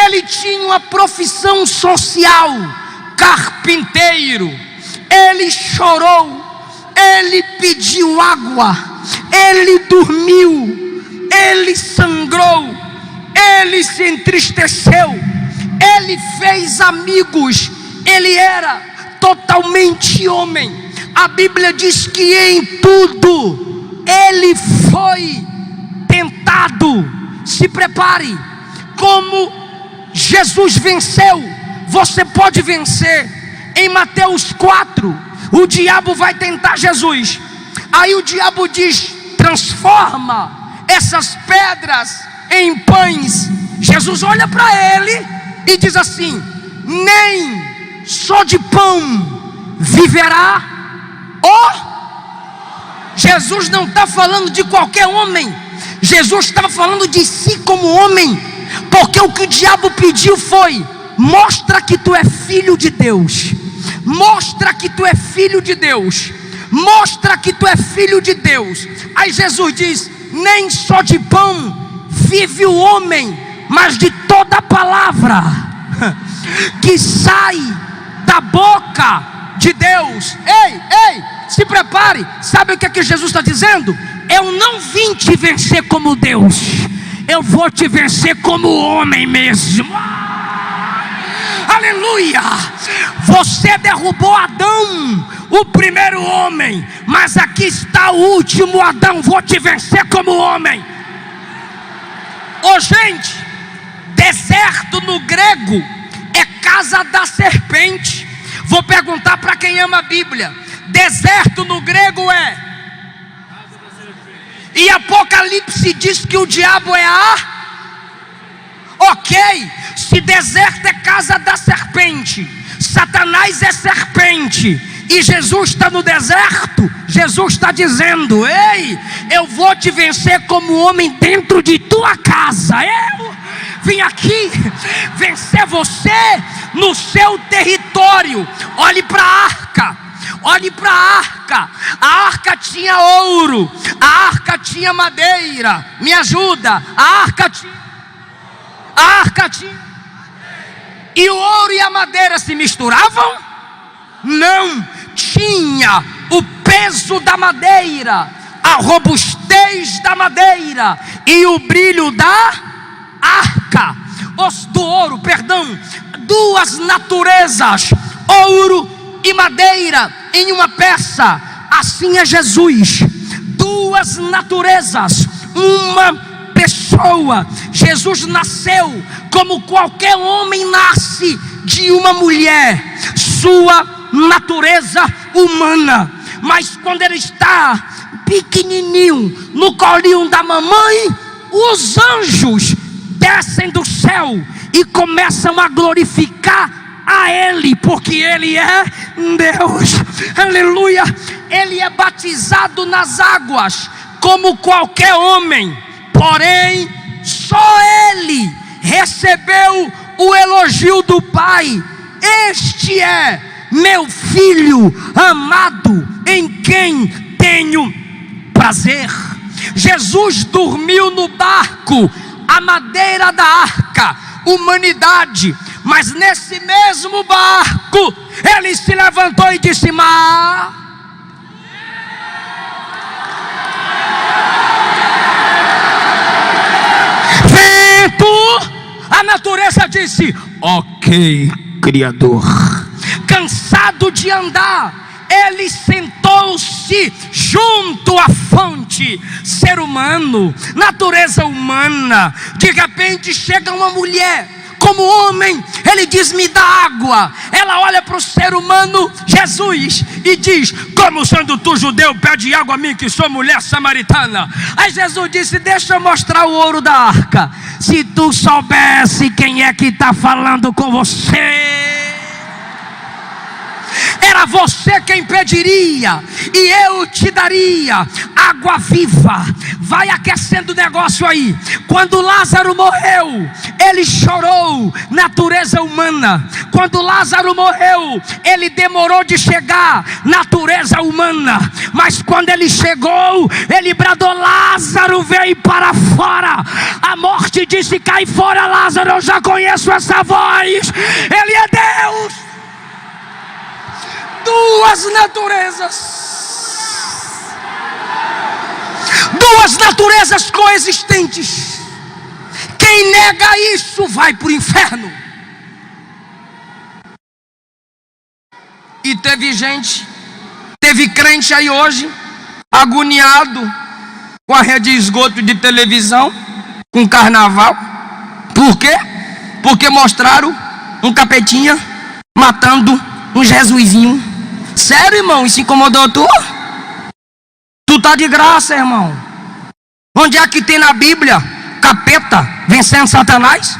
A: Ele tinha uma profissão social, carpinteiro. Ele chorou, ele pediu água, ele dormiu, ele sangrou, ele se entristeceu, ele fez amigos, ele era totalmente homem. A Bíblia diz que em tudo ele foi tentado. Se prepare, como Jesus venceu você pode vencer. Em Mateus 4, o diabo vai tentar Jesus. Aí o diabo diz: transforma essas pedras em pães. Jesus olha para ele e diz assim: nem só de pão viverá o... Jesus não está falando de qualquer homem, Jesus estava falando de si como homem, porque o que o diabo pediu foi: mostra que tu é filho de Deus, mostra que tu é filho de Deus, mostra que tu é filho de Deus. Aí Jesus diz: nem só de pão vive o homem, mas de toda palavra que sai da boca de Deus. Ei, se prepare. Sabe o que é que Jesus está dizendo? Eu não vim te vencer como Deus, eu vou te vencer como homem mesmo. Aleluia. Você derrubou Adão, o primeiro homem, mas aqui está o último Adão. Vou te vencer como homem. Ô gente, deserto no grego é casa da serpente. Vou perguntar para quem ama a Bíblia: deserto no grego é... E Apocalipse diz que o diabo é a... Ok, se deserto é casa da serpente, Satanás é serpente, e Jesus está no deserto, Jesus está dizendo: ei, eu vou te vencer como homem dentro de tua casa. Eu vim aqui vencer você no seu território. Olhe para a arca, olhe para a arca. A arca tinha ouro, a arca tinha madeira. Me ajuda. A arca tinha... E o ouro e a madeira se misturavam? Não. Tinha o peso da madeira, a robustez da madeira e o brilho da arca. Do ouro, perdão. Duas naturezas, ouro e madeira, em uma peça. Assim é Jesus. Duas naturezas, uma pessoa. Jesus nasceu como qualquer homem nasce de uma mulher, sua natureza humana. Mas quando ele está pequenininho no colinho da mamãe, os anjos descem do céu e começam a glorificar a ele, porque ele é Deus. Aleluia. Ele é batizado nas águas como qualquer homem, porém só ele recebeu o elogio do Pai: este é meu filho amado, em quem tenho prazer. Jesus dormiu no barco, a madeira da arca, humanidade. Mas nesse mesmo barco, ele se levantou e disse: mar, vento. A natureza disse: ok, Criador. Cansado de andar, ele sentou-se junto à fonte. Ser humano, natureza humana. De repente chega uma mulher, como homem, ele diz: me dá água. Ela olha para o ser humano, Jesus, e diz: como sendo tu judeu, pede água a mim que sou mulher samaritana? Aí Jesus disse: deixa eu mostrar o ouro da arca. Se tu soubesse quem é que está falando com você, era você quem pediria, e eu te daria água viva. Vai aquecendo o negócio aí. Quando Lázaro morreu, ele chorou, natureza humana. Quando Lázaro morreu, ele demorou de chegar, natureza humana. Mas quando ele chegou, ele bradou: Lázaro, vem para fora. A morte disse: cai fora, Lázaro. Eu já conheço essa voz. Ele é Deus. Duas naturezas coexistentes. Quem nega isso vai para o inferno. E teve crente aí hoje agoniado com a rede de esgoto de televisão, com carnaval. Por quê? Porque mostraram um capetinha matando um jesuizinho. Sério, irmão? Isso incomodou tu? Tu tá de graça, irmão. Onde é que tem na Bíblia capeta vencendo Satanás?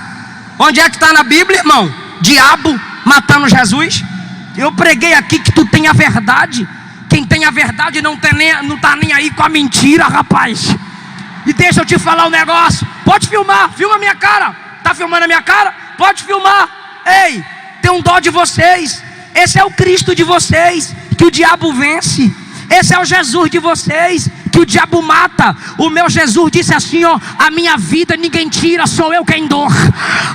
A: Onde é que está na Bíblia, irmão? Diabo matando Jesus? Eu preguei aqui que tu tem a verdade. Quem tem a verdade não tá nem aí com a mentira, rapaz. E deixa eu te falar um negócio. Pode filmar, filma a minha cara. Tá filmando a minha cara? Pode filmar. Ei, tem um dó de vocês. Esse é o Cristo de vocês, que o diabo vence. Esse é o Jesus de vocês, que o diabo mata. O meu Jesus disse assim, ó: a minha vida ninguém tira, sou eu quem dou.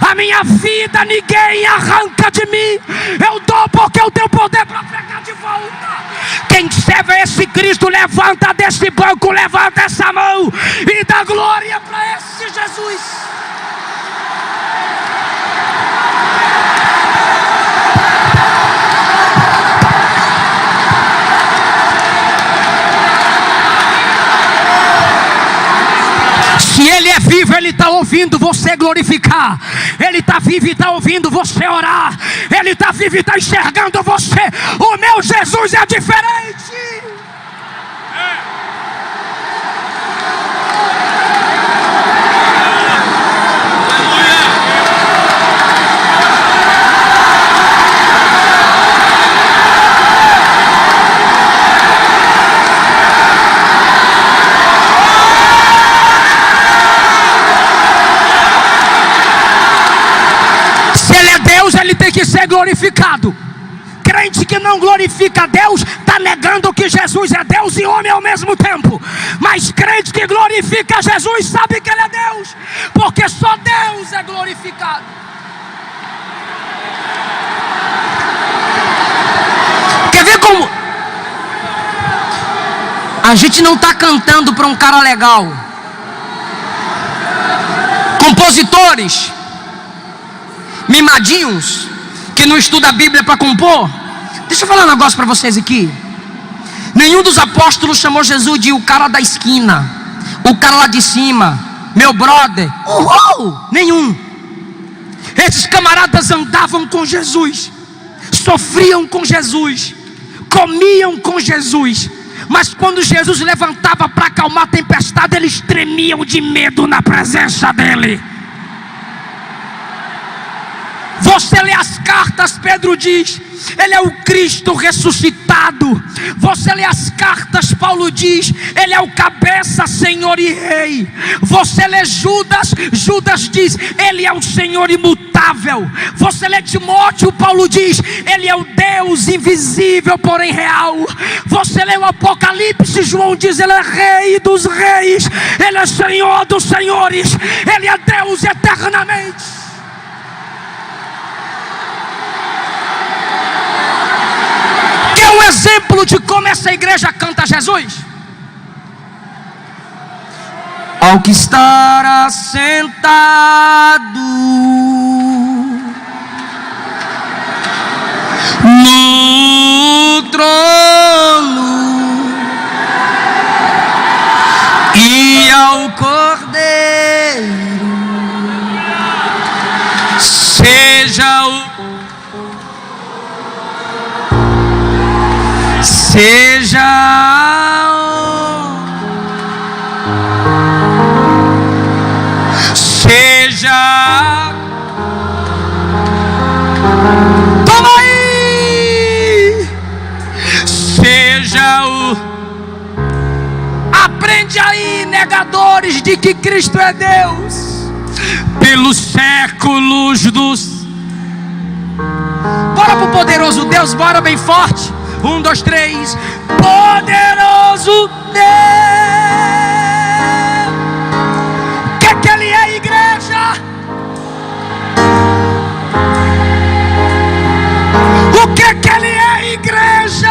A: A minha vida ninguém arranca de mim. Eu dou porque eu tenho poder para pegar de volta. Quem serve a esse Cristo, levanta desse banco, levanta essa mão e dá glória para esse Jesus. Se Ele é vivo, Ele está ouvindo você glorificar. Ele está vivo e está ouvindo você orar. Ele está vivo e está enxergando você. O meu Jesus é diferente. Ele tem que ser glorificado. Crente que não glorifica a Deus está negando que Jesus é Deus e homem ao mesmo tempo. Mas crente que glorifica Jesus sabe que Ele é Deus, porque só Deus é glorificado. Quer ver como a gente não está cantando para um cara legal? Compositores mimadinhos que não estuda a Bíblia para compor. Deixa eu falar um negócio para vocês aqui. Nenhum dos apóstolos chamou Jesus de o cara da esquina, o cara lá de cima, meu brother. Nenhum. Esses camaradas andavam com Jesus, sofriam com Jesus, comiam com Jesus. Mas quando Jesus levantava para acalmar a tempestade, eles tremiam de medo na presença dele. Você lê as cartas, Pedro diz, Ele é o Cristo ressuscitado. Você lê as cartas, Paulo diz, Ele é o cabeça, Senhor e Rei. Você lê Judas, Judas diz, Ele é o Senhor imutável. Você lê Timóteo, Paulo diz, Ele é o Deus invisível, porém real. Você lê o Apocalipse, João diz, Ele é Rei dos reis, Ele é Senhor dos senhores, Ele é Deus eternamente. Um exemplo de como essa igreja canta Jesus. Ao que estar assentado no trono e ao Cordeiro seja o toma aí, seja o, aprende aí, negadores de que Cristo é Deus, pelos séculos dos, bora pro poderoso Deus, bora bem forte. 1, 2, 3. Poderoso Deus. O que Ele é, igreja? O que Ele é, igreja?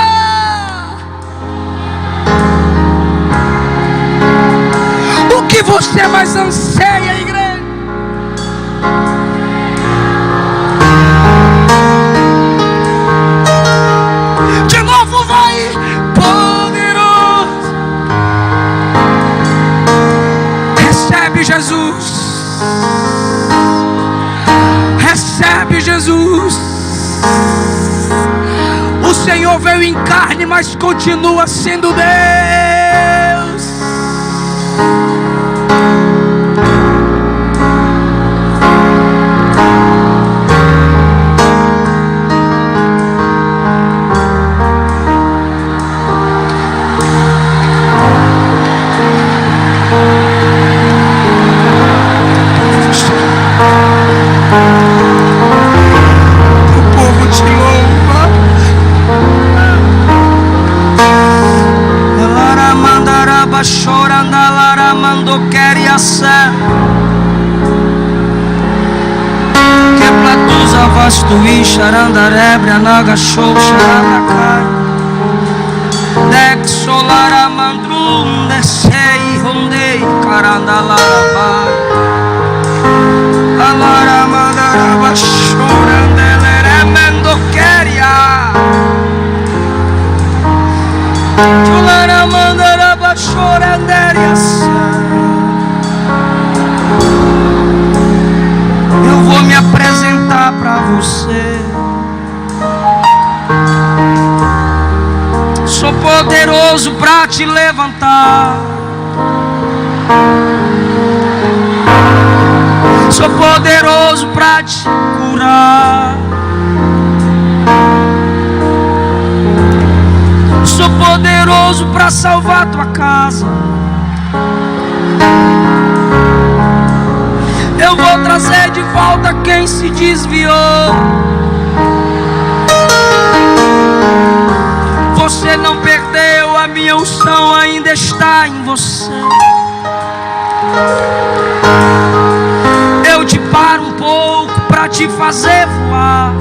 A: O que você mais anseia, igreja? Jesus, recebe Jesus.
B: Jesus. O Senhor veio em carne, mas continua sendo Deus.
A: Tui xarandarebra naga show xarandakai dek solara mandrum desei rondei carandalarabai alara mandaraba chorandelere mendoqueria cholara mandaraba choranderia. Eu vou me apresentar para você. Sou poderoso para te levantar. Sou poderoso para te curar. Sou poderoso para salvar tua casa. Eu vou trazer de volta quem se desviou. Você não perdeu, a minha unção ainda está em você. Eu te paro um pouco para te fazer voar.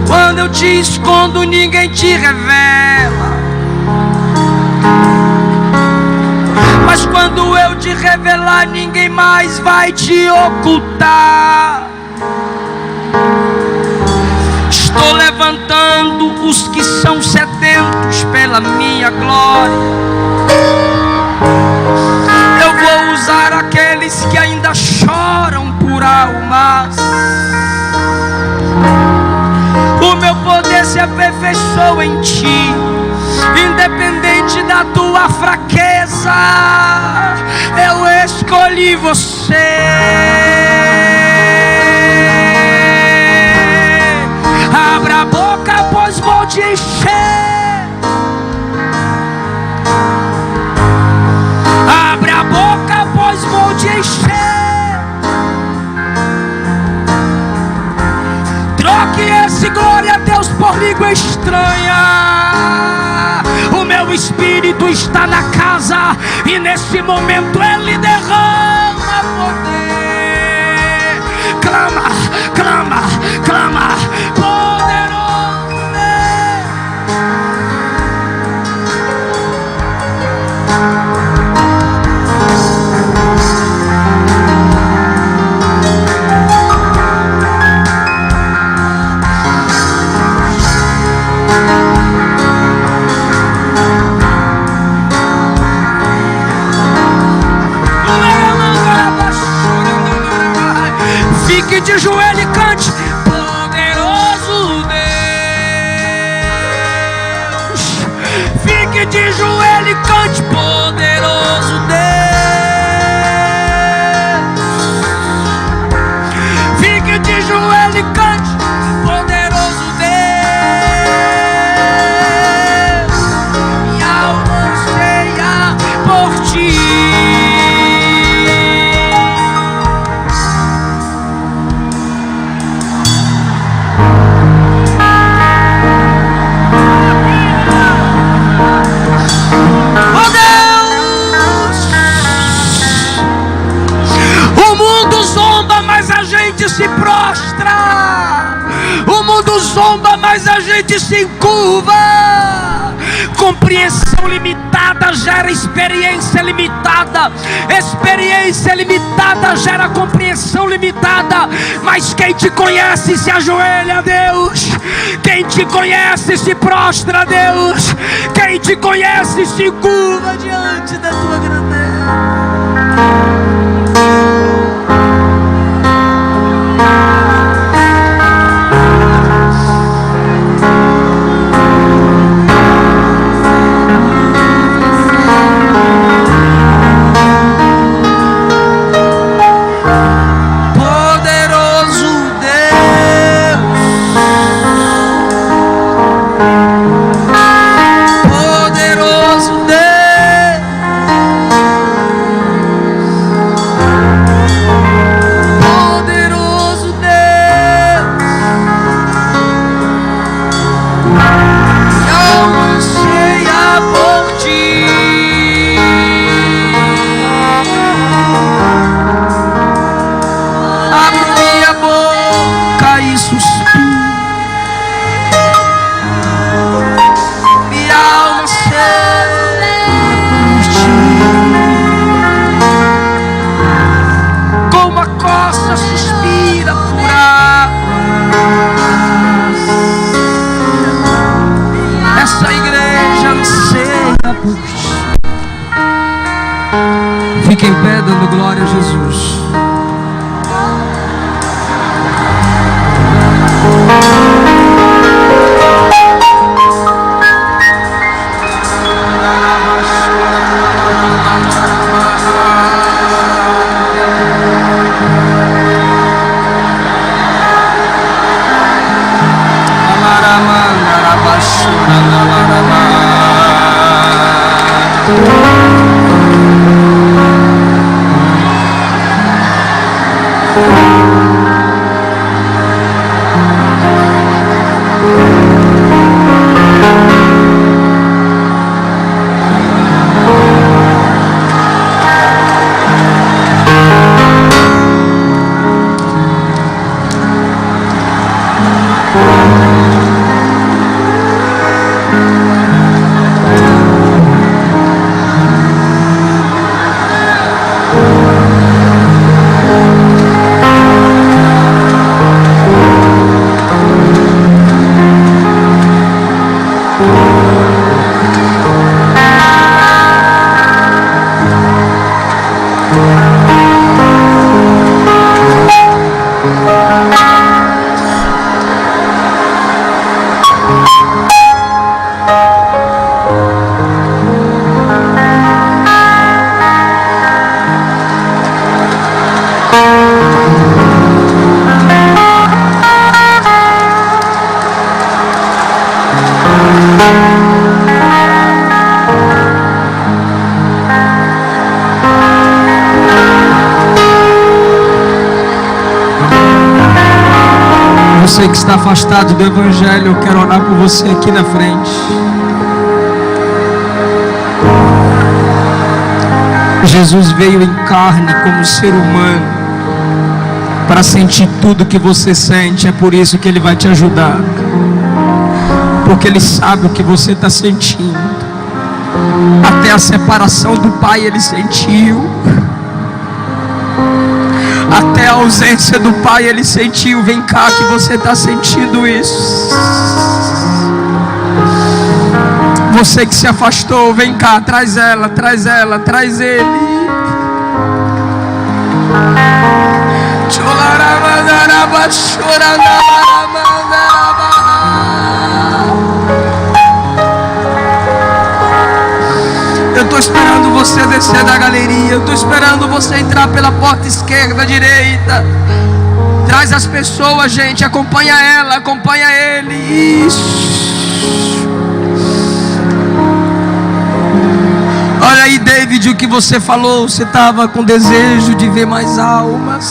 A: Quando eu te escondo, ninguém te revela. Mas quando eu te revelar, ninguém mais vai te ocultar. Estou levantando os que são sedentos pela minha glória. Eu vou usar aqueles que ainda choram por almas. O meu poder se aperfeiçoou em ti. Independente da tua fraqueza, eu escolhi você. Abra a boca, pois vou te encher. Abra a boca, pois vou te encher. Troque esse glória a Deus por língua estranha. O meu espírito está na casa e nesse momento ele derrama poder. Clama, clama, clama, poderoso Deus. Fique de joelho e cante, poderoso Deus. Fique de joelho e cante, poderoso Deus. Fique de joelho e cante, poderoso Deus. Minha alma anseia por ti. Se prostra, o mundo zomba, mas a gente se encurva. Compreensão limitada gera experiência limitada. Experiência limitada gera compreensão limitada. Mas quem te conhece se ajoelha a Deus. Quem te conhece se prostra a Deus. Quem te conhece se curva diante da tua grandeza. Fique em pé dando glória a Jesus. Você que está afastado do Evangelho, eu quero orar por você aqui na frente. Jesus veio em carne como ser humano para sentir tudo que você sente. É por isso que Ele vai te ajudar, porque Ele sabe o que você está sentindo. Até a separação do Pai Ele sentiu. Até a ausência do Pai Ele sentiu. Vem cá que você está sentindo isso. Você que se afastou, vem cá, traz ela, traz ele. Eu estou esperando você descer da galeria. Eu estou esperando você entrar pela porta esquerda, direita. Traz as pessoas, gente. Acompanha ela, acompanha ele. Isso. Olha aí, David, o que você falou. Você estava com desejo de ver mais almas.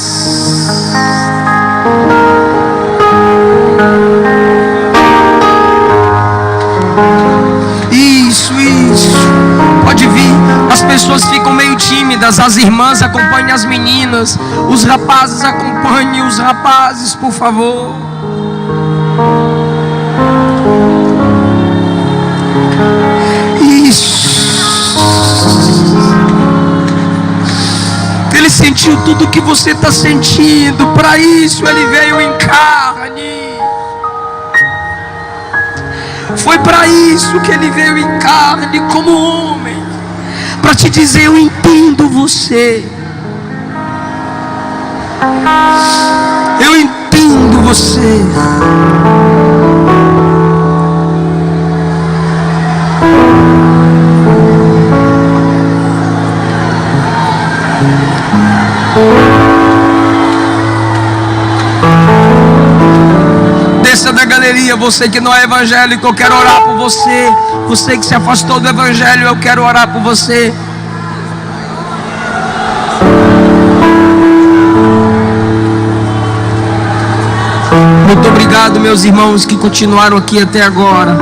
A: Isso. Pode vir. As pessoas ficam meio tímidas. As irmãs acompanhem as meninas. Os rapazes acompanhem os rapazes, por favor. Isso. Ele sentiu tudo que você está sentindo. Para isso Ele veio em carne. Foi para isso que Ele veio em carne como homem, para te dizer: eu entendo você. Eu entendo você. Desça da galeria, você que não é evangélico, eu quero orar por você. Você que se afastou do Evangelho, eu quero orar por você. Muito obrigado, meus irmãos que continuaram aqui até agora.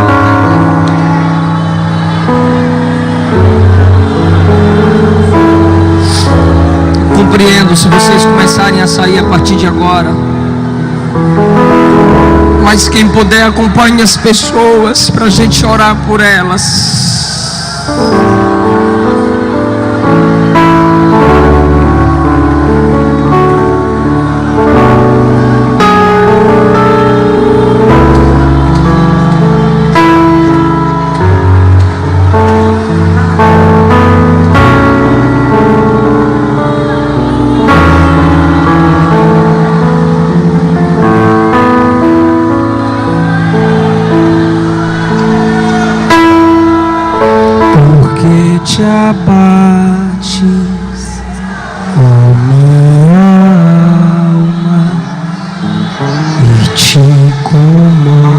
A: Compreendo se vocês começarem a sair a partir de agora. Mas quem puder, acompanhe as pessoas para a gente orar por elas. abates, ó minha alma, e te comoves,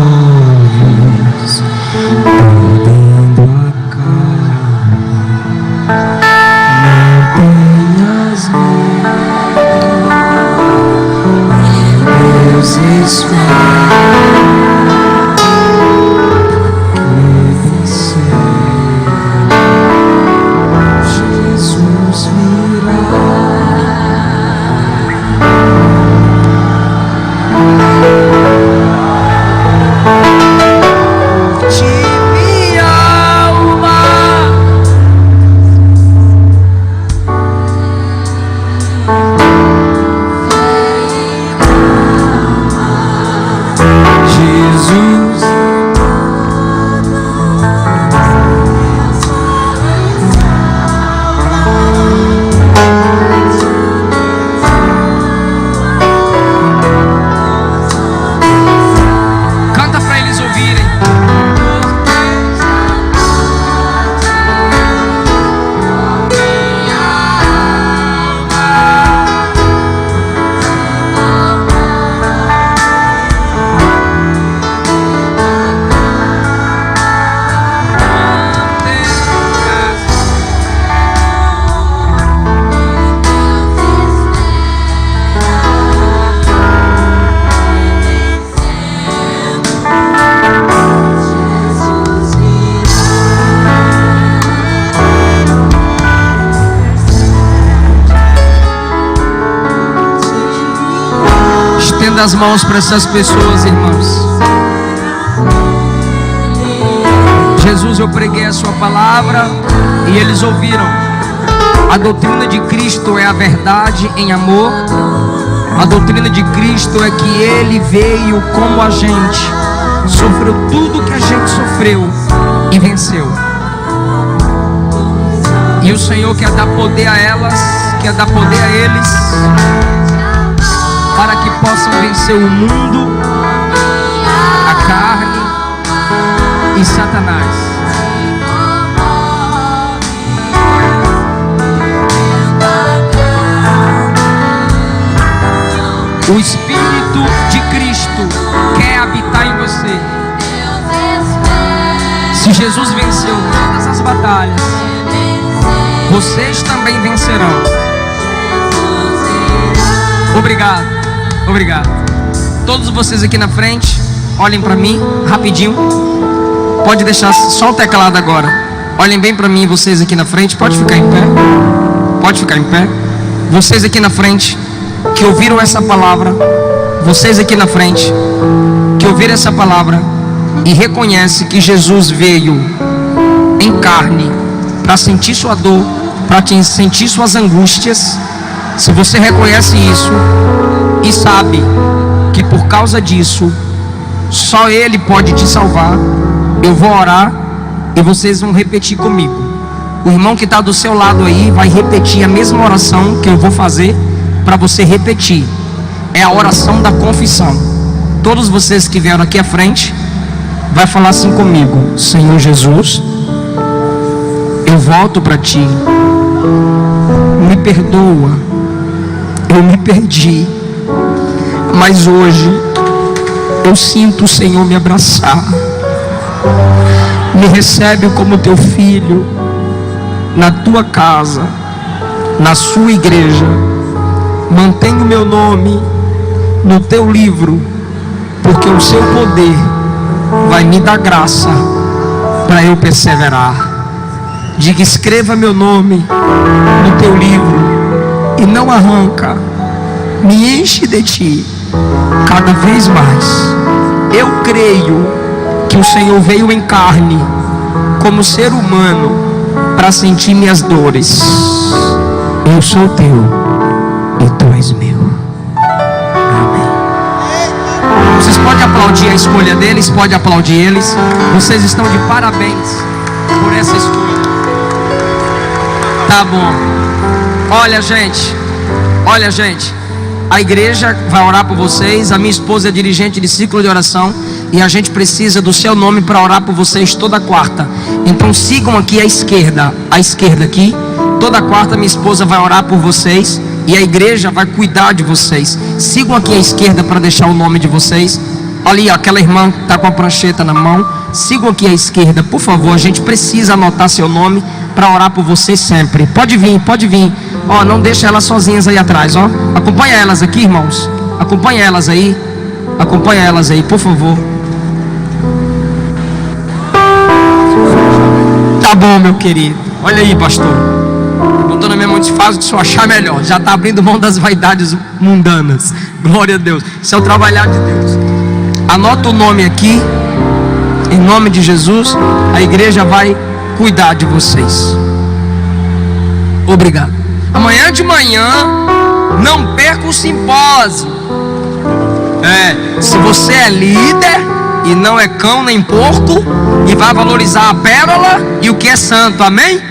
A: perdendo a calma. Não tenhas medo, Deus espera. Estenda as mãos para essas pessoas, irmãos. Jesus, eu preguei a sua palavra e eles ouviram. A doutrina de Cristo é a verdade em amor. A doutrina de Cristo é que Ele veio como a gente, sofreu tudo que a gente sofreu e venceu. E o Senhor quer dar poder a elas, quer dar poder a eles, para que possam vencer o mundo, a carne e Satanás. O Espírito de Cristo quer habitar em você. Se Jesus venceu todas as batalhas, vocês também vencerão. Obrigado. Obrigado. Todos vocês aqui na frente, olhem para mim, rapidinho. Pode deixar só o teclado agora. Olhem bem para mim, vocês aqui na frente. Pode ficar em pé. Pode ficar em pé. Vocês aqui na frente, que ouviram essa palavra. Vocês aqui na frente, que ouviram essa palavra e reconhecem que Jesus veio em carne para sentir sua dor, para sentir suas angústias. Se você reconhece isso e sabe que por causa disso só Ele pode te salvar, eu vou orar e vocês vão repetir comigo. O irmão que está do seu lado aí vai repetir a mesma oração que eu vou fazer para você repetir. É a oração da confissão. Todos vocês que vieram aqui à frente vai falar assim comigo: Senhor Jesus, eu volto para Ti, me perdoa, eu me perdi, mas hoje eu sinto o Senhor me abraçar. Me recebe como Teu filho na Tua casa, na Sua igreja. Mantenha o meu nome no Teu livro, porque o Seu poder vai me dar graça para eu perseverar. Diga: escreva meu nome no Teu livro e não arranca. Me enche de Ti cada vez mais. Eu creio que o Senhor veio em carne como ser humano para sentir minhas dores. Eu sou Teu e Tu és meu. Amém. Vocês podem aplaudir a escolha deles, pode aplaudir eles. Vocês estão de parabéns por essa escolha. Tá bom. Olha, gente, A igreja vai orar por vocês. A minha esposa é dirigente de ciclo de oração e a gente precisa do seu nome para orar por vocês toda quarta. Então sigam aqui à esquerda aqui. Toda quarta minha esposa vai orar por vocês e a igreja vai cuidar de vocês. Sigam aqui à esquerda para deixar o nome de vocês. Ali, ó, aquela irmã que está com a prancheta na mão. Sigam aqui à esquerda, por favor. A gente precisa anotar seu nome para orar por vocês sempre. Pode vir, pode vir. Ó, não deixa elas sozinhas aí atrás, ó. Acompanha elas aqui, irmãos. Acompanha elas aí. Acompanha elas aí, por favor. Tá bom, meu querido. Olha aí, pastor. Botou na minha mão, faz o que o senhor achar melhor. Já está abrindo mão das vaidades mundanas. Glória a Deus. Isso é o trabalhar de Deus. Anota o nome aqui. Em nome de Jesus. A igreja vai cuidar de vocês. Obrigado. Amanhã de manhã, não perca o simpósio. Se você é líder e não é cão nem porco, e vai valorizar a pérola e o que é santo, amém?